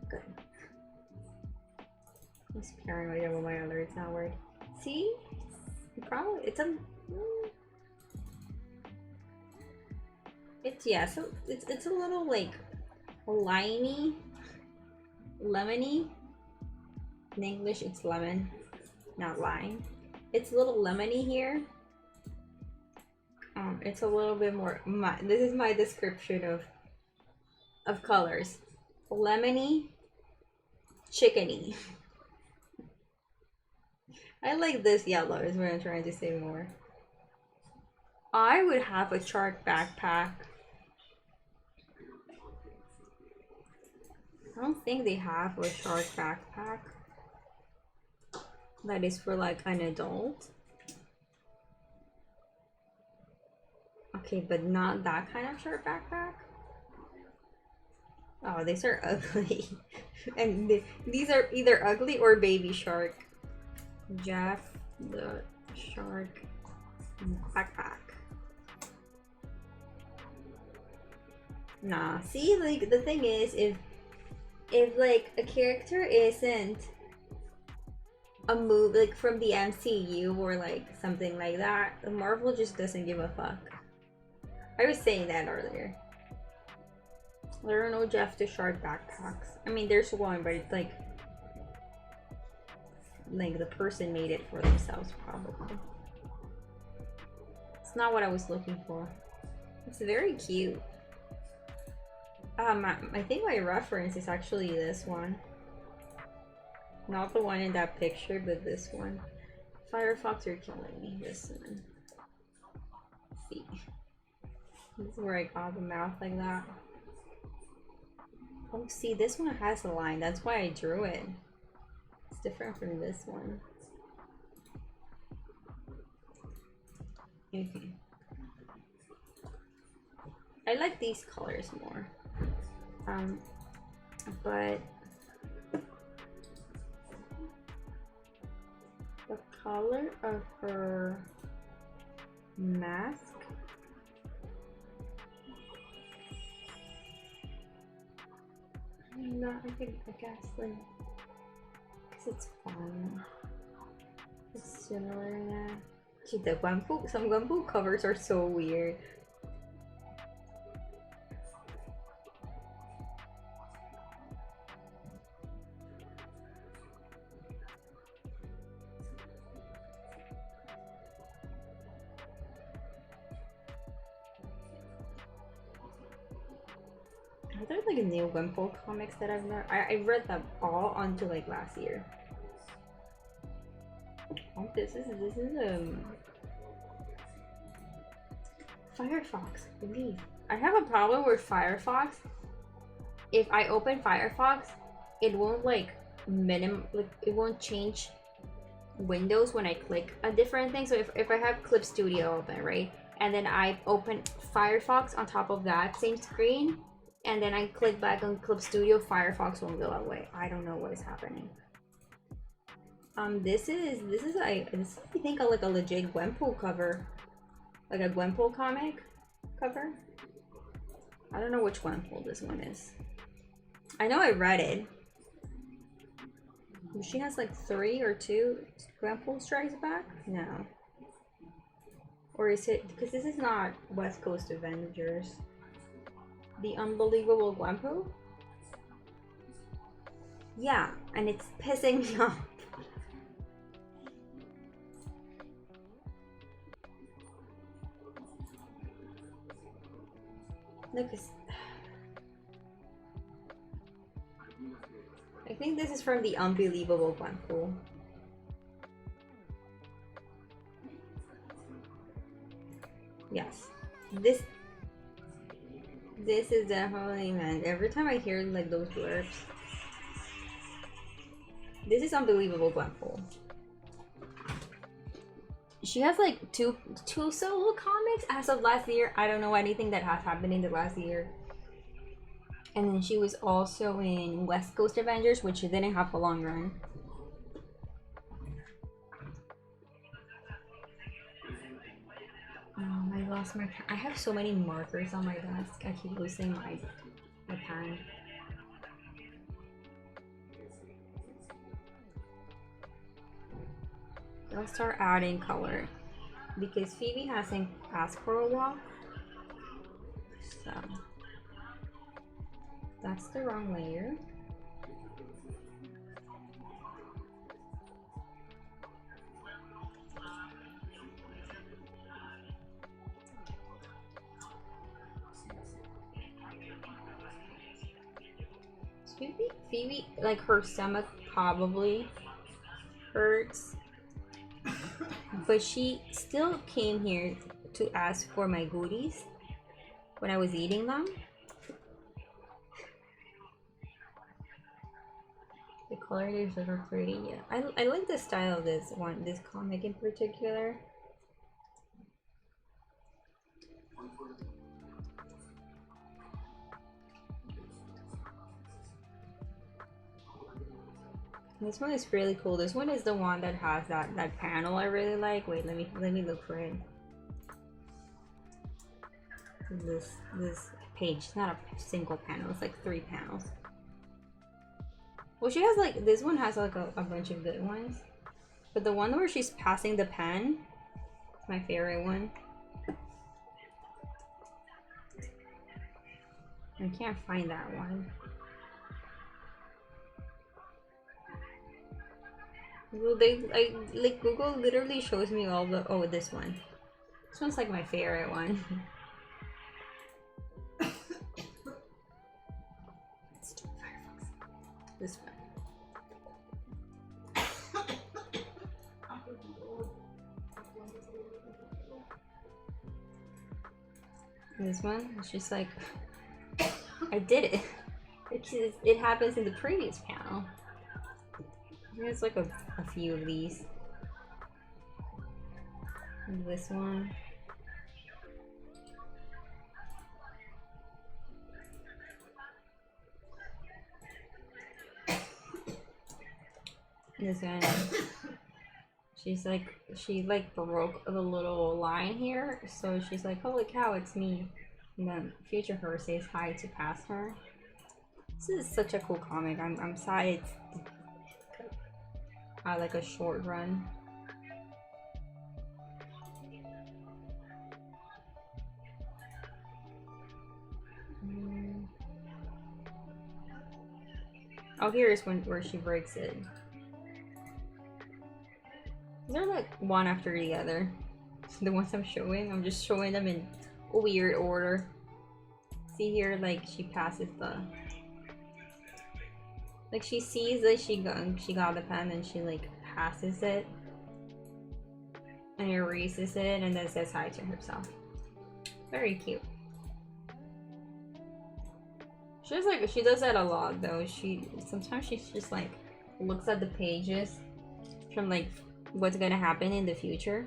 Good. I'm just paranoid when my alert's not working. See? Probably it's a. It's yeah, so it's a little like limey, lemony. In English, it's lemon, not lime. It's a little lemony here. It's a little bit more. This is my description of colors: lemony, chickeny. I like this yellow. Is what I'm trying to say more. I would have a shark backpack. I don't think they have a shark backpack that is for like an adult. Okay, but not that kind of shark backpack. Oh, these are ugly. And these are either ugly or baby shark. Jeff the shark backpack. Nah, see, like the thing is, if like a character isn't a move like from the MCU or like something like that, Marvel just doesn't give a fuck. I was saying that earlier. There are no Jeff the Shark backpacks. I mean, there's one, but it's like the person made it for themselves, probably. It's not what I was looking for. It's very cute. I think my reference is actually this one. Not the one in that picture, but this one. Firefox, you're killing me. This one. See. This is where I got the mouth like that. Oh, see, this one has a line. That's why I drew it. It's different from this one. Okay. I like these colors more. But the color of her mask I guess like because it's fun. It's similar in that. Gee, the Gwenpool, some Gwenpool covers are so weird. Are there like new Gwenpool comics that I've not? I read them all until like last year. Oh, this is Firefox. Leave. I have a problem with Firefox. If I open Firefox, it won't like it won't change windows when I click a different thing. So if I have Clip Studio open, right? And then I open Firefox on top of that same screen, and then I click back on Clip Studio, Firefox won't go away. I don't know what is happening. This is I think like a legit Gwenpool cover, like a Gwenpool comic cover. I don't know which Gwenpool this one is. I know I read it. She has like 3 or 2 Gwenpool Strikes Back? No. Or is it, because this is not West Coast Avengers. The Unbelievable Gwenpool? Yeah, and it's pissing me off. Look, I think this is from the Unbelievable Gwenpool. Yes, this is definitely, man. Every time I hear like those blurbs, this is Unbelievable Gwenpool. She has like two solo comics as of last year. I don't know anything that has happened in the last year. And then she was also in West Coast Avengers, which didn't have a long run. I lost my pen. I have so many markers on my desk. I keep losing my pen. I'll start adding color because Phoebe hasn't asked for a while. So that's the wrong layer. Phoebe, like her stomach probably hurts, but she still came here to ask for my goodies when I was eating them. The colors are pretty. Yeah, I like the style of this comic in particular. This one is really cool. This one is the one that has that panel I really like. Wait, let me look for it. This page, it's not a single panel. It's like 3 panels. Well, she has like, this one has like a bunch of good ones, but the one where she's passing the pen is my favorite one. I can't find that one. Well, like Google literally shows me all the, oh, this one. This one's like my favorite one. Let's do Firefox. This one. This one, it's just like, I did it. It happens in the previous panel. There's like a few of these. And this one. This one. She broke the little line here, so she's like, holy cow, it's me. And then future her says hi to past her. This is such a cool comic. I'm sad it's like a short run. Oh, here is where she breaks it. They're like one after the other. The ones I'm just showing them in weird order. See here, like she passes the, like she sees that she got the pen and she like passes it and erases it and then says hi to herself. Very cute. She does that a lot though. Sometimes she just like looks at the pages from like what's gonna happen in the future.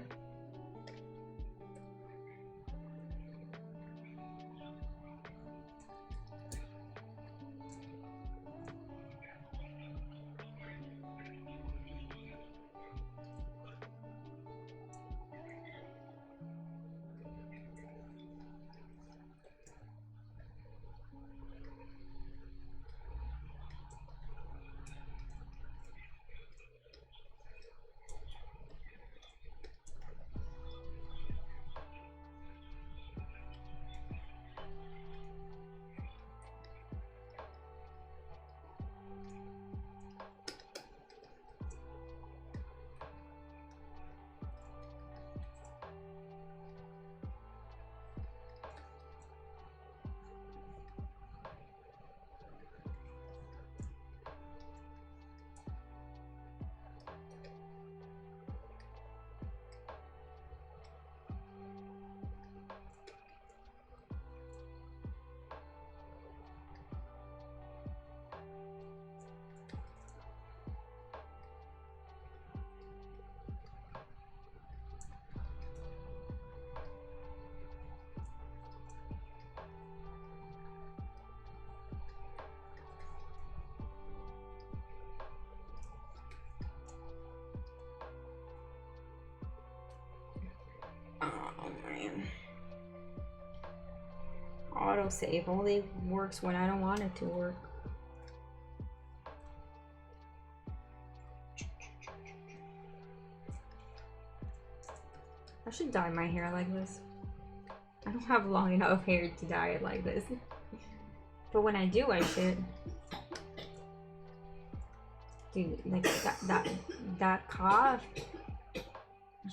Oh man. Autosave only works when I don't want it to work. I should dye my hair like this. I don't have long enough hair to dye it like this. But when I do, I should. Dude, like that cough.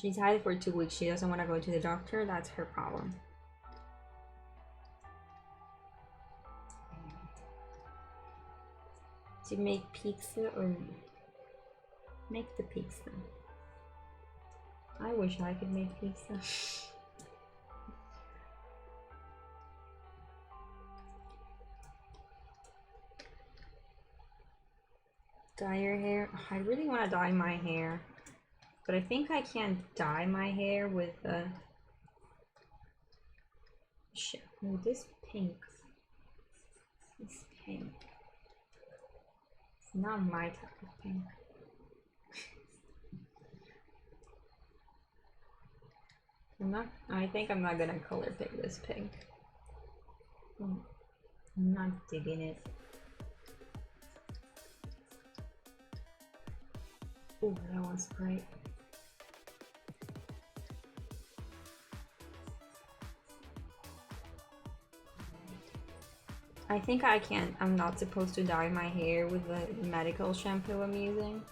She's had it for 2 weeks. She doesn't want to go to the doctor. That's her problem. To make pizza or make the pizza. I wish I could make pizza. Dye your hair. I really want to dye my hair. But I think I can't dye my hair with shit. Oh, this pink. This pink. It's not my type of pink. I think I'm not gonna color pick this pink. I'm not digging it. Ooh, that one's bright. I think I can't. I'm not supposed to dye my hair with the medical shampoo I'm using.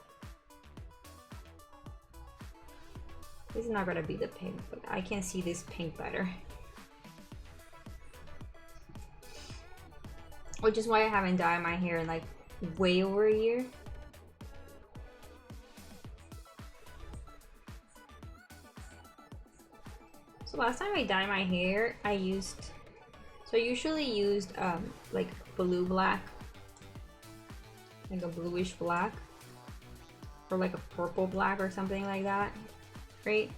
This is not gonna be the pink, but I can see this pink better. Which is why I haven't dyed my hair in like way over a year. So last time I dyed my hair, I usually used like blue black, like a bluish black, or like a purple black or something like that, right?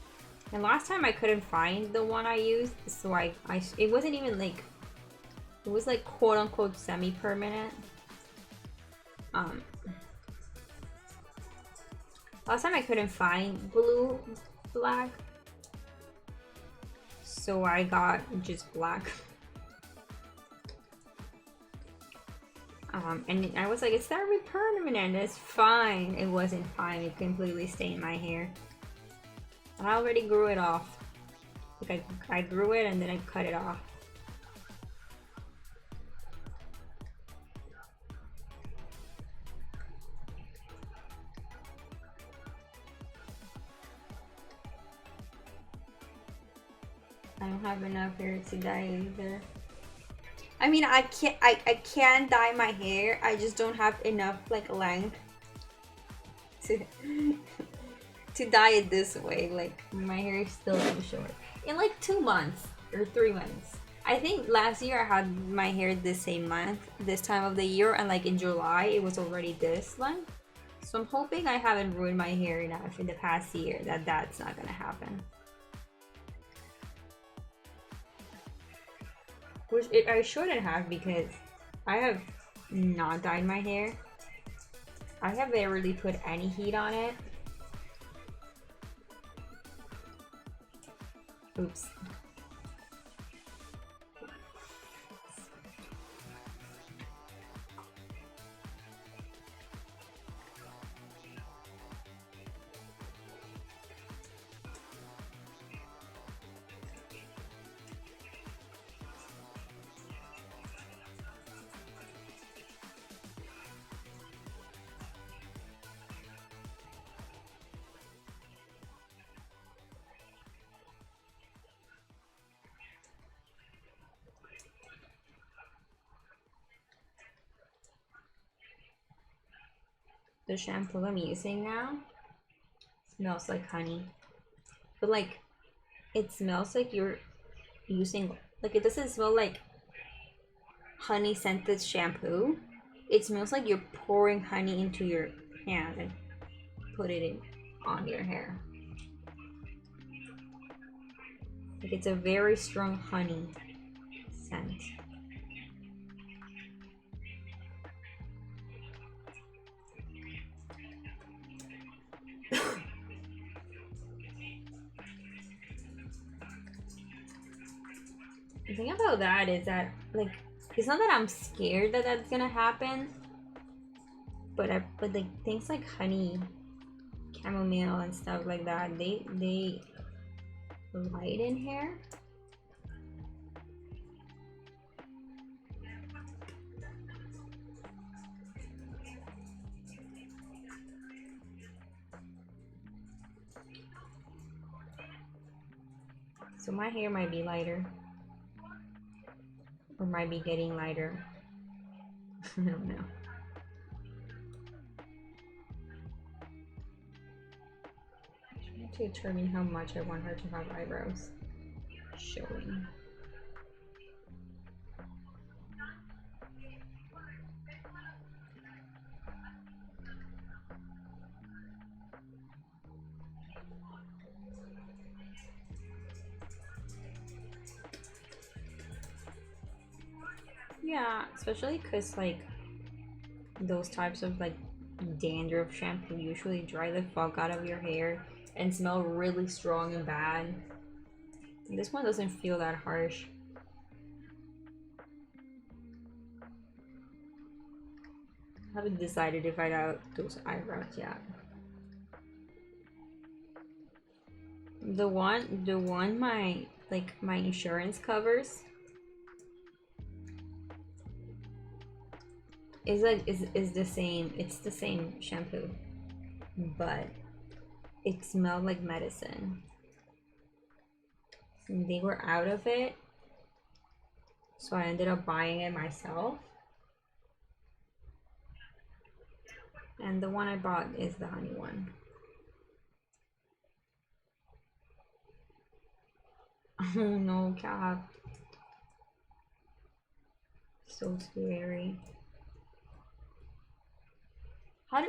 And last time I couldn't find the one I used, so it wasn't even like, it was like quote unquote semi-permanent. Last time I couldn't find blue black, so I got just black. And I was like, it's not permanent, it's fine. It wasn't fine, it completely stained my hair. And I already grew it off. Like I grew it and then I cut it off. I don't have enough hair to dye either. I mean, I can dye my hair. I just don't have enough like length to dye it this way. Like my hair is still too short. In like 2 months or 3 months. I think last year I had my hair the same length this time of the year, and like in July it was already this length. So I'm hoping I haven't ruined my hair enough in the past year that that's not gonna happen. Which I shouldn't have, because I have not dyed my hair. I haven't really put any heat on it. Oops. The shampoo I'm using now smells like honey, but like it smells like you're using, like, it doesn't smell like honey scented shampoo. It smells like you're pouring honey into your hand and put it in on your hair. Like, it's a very strong honey scent. The thing about that is that, like, it's not that I'm scared that that's gonna happen, but like things like honey, chamomile, and stuff like that, they lighten hair. So my hair might be lighter, or might be getting lighter. I don't know. I'm trying to determine how much I want her to have eyebrows showing. Yeah, especially because like those types of like dandruff shampoo usually dry the fuck out of your hair and smell really strong and bad. And this one doesn't feel that harsh. I haven't decided if I got those eyebrows yet. The one my my insurance covers is the same. It's the same shampoo, but it smelled like medicine. And they were out of it, so I ended up buying it myself. And the one I bought is the honey one. Oh no, Cap. So scary. How do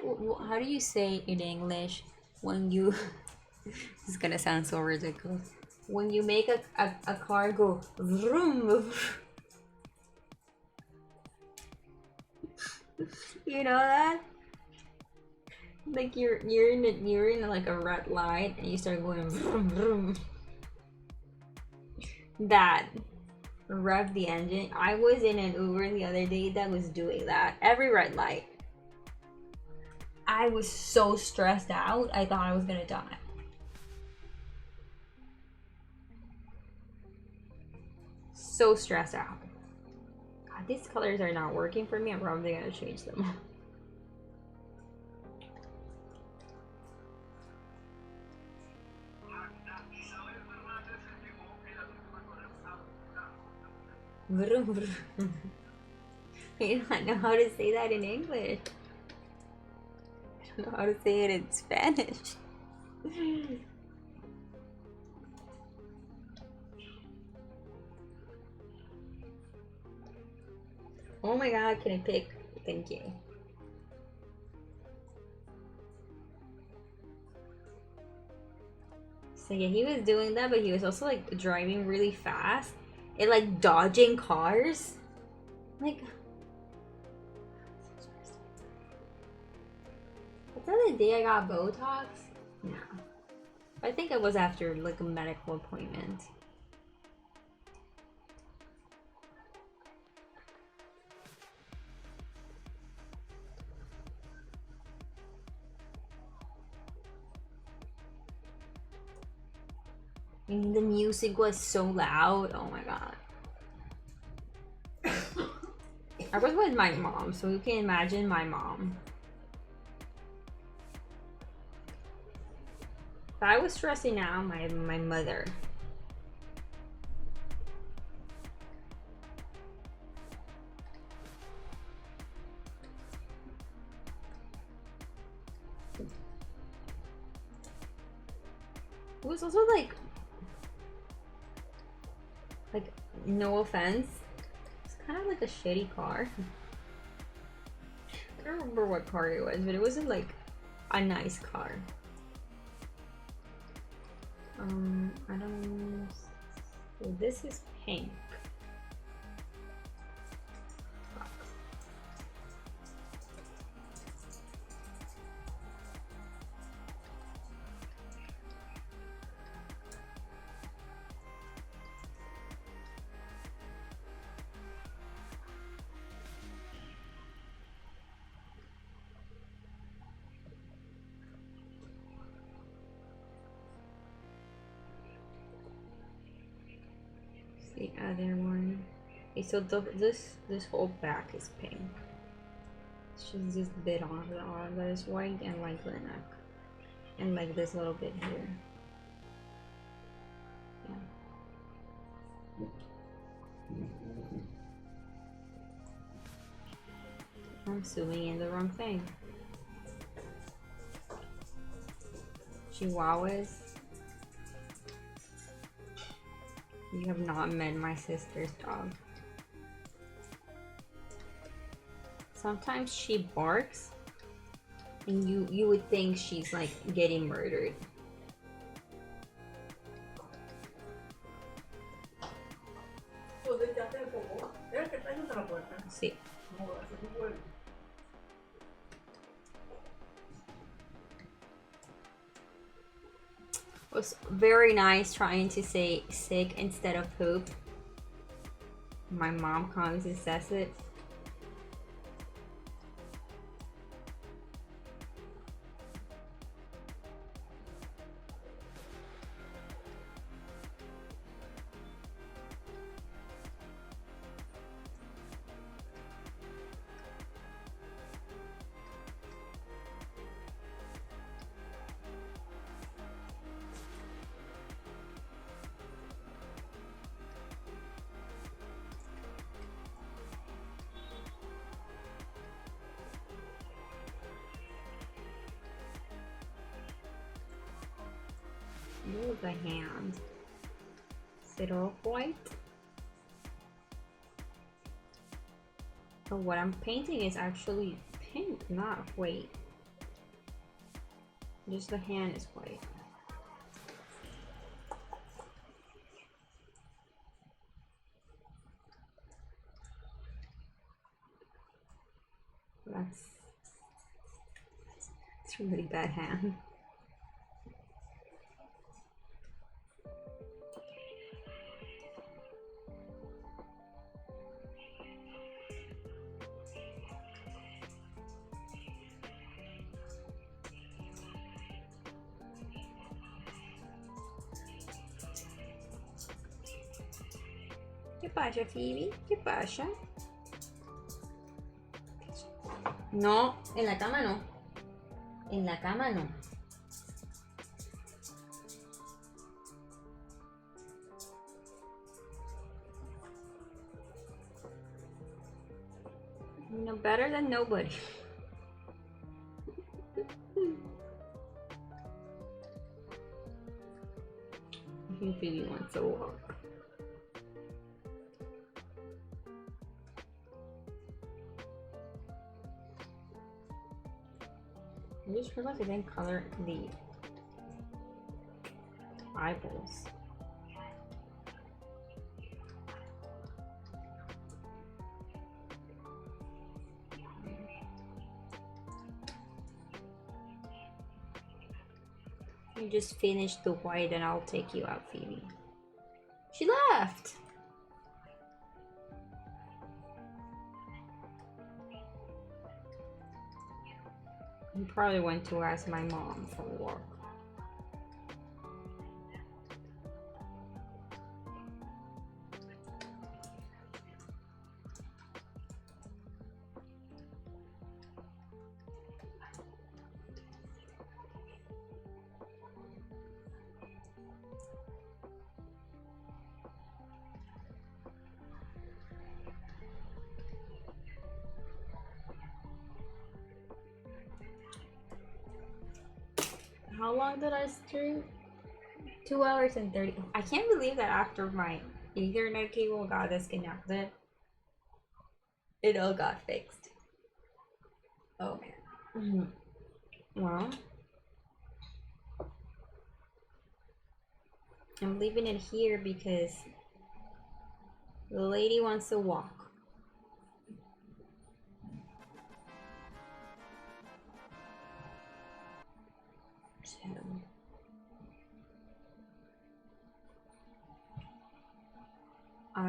you say in English when you this is gonna sound so ridiculous. When you make a car go vroom, you know that? Like you're in like a red light and you start going vroom vroom. That rev the engine. I was in an Uber the other day that was doing that every red light. I was so stressed out. I thought I was gonna die. So stressed out. God, these colors are not working for me. I'm probably gonna change them. I don't know how to say that in English. I don't know how to say it in Spanish. Oh my god, can I pick? Thank you. So yeah, he was doing that, but he was also like driving really fast and like dodging cars. Like, was that the day I got Botox? No. I think it was after like a medical appointment. And the music was so loud. Oh my god. I was with my mom, so you can imagine my mom. If I was stressing out, my mother. It was also like no offense, it's kind of like a shitty car. I don't remember what car it was, but it wasn't like a nice car. I don't. So this is pink. The other one. Okay, so this whole back is pink. It's just this bit on the arm that is white, and like the neck, and like this little bit here. Yeah. I'm zooming in the wrong thing. Chihuahuas. You have not met my sister's dog. Sometimes she barks and you would think she's like getting murdered. Sí. It was very nice trying to say sick instead of poop. My mom comes and says it. Ooh, the hand. Is it all white? But what I'm painting is actually pink, not white. Just the hand is white. It's a really bad hand. ¿Qué pasa, Phoebe? ¿Qué pasa? No, en la cama no. En la cama no. No better than nobody. I think Phoebe wants a walk. I just realized I didn't color the eyeballs. You just finish the white and I'll take you out, Phoebe. She left! You probably went to ask my mom for work. How long did I stream? 2 hours and 30. I can't believe that after my Ethernet cable got disconnected, it all got fixed. Oh man. Well, I'm leaving it here because the lady wants to walk.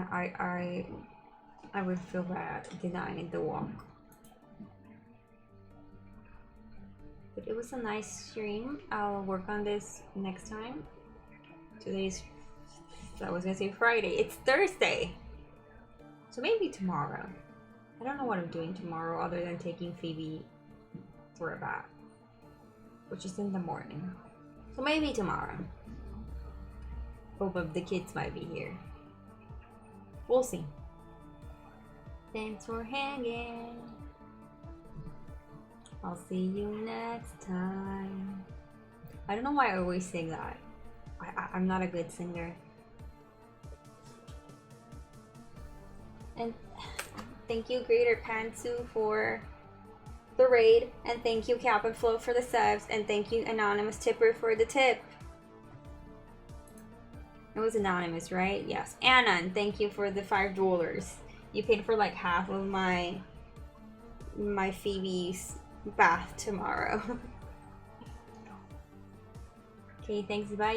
So I would feel bad denying the walk. But it was a nice stream. I'll work on this next time. Today's, I was gonna say Friday. It's Thursday. So maybe tomorrow. I don't know what I'm doing tomorrow other than taking Phoebe for a bath, which is in the morning. So maybe tomorrow. Both of the kids might be here. We'll see. Thanks for hanging. I'll see you next time. I don't know why I always sing that. I'm not a good singer. And thank you, Greater Pantsu, for the raid. And thank you, Cap and Flo, for the subs. And thank you, Anonymous Tipper, for the tip. It was anonymous, right? Yes. Anon, thank you for the $5. You paid for like half of my Phoebe's bath tomorrow. Okay, thanks. Bye.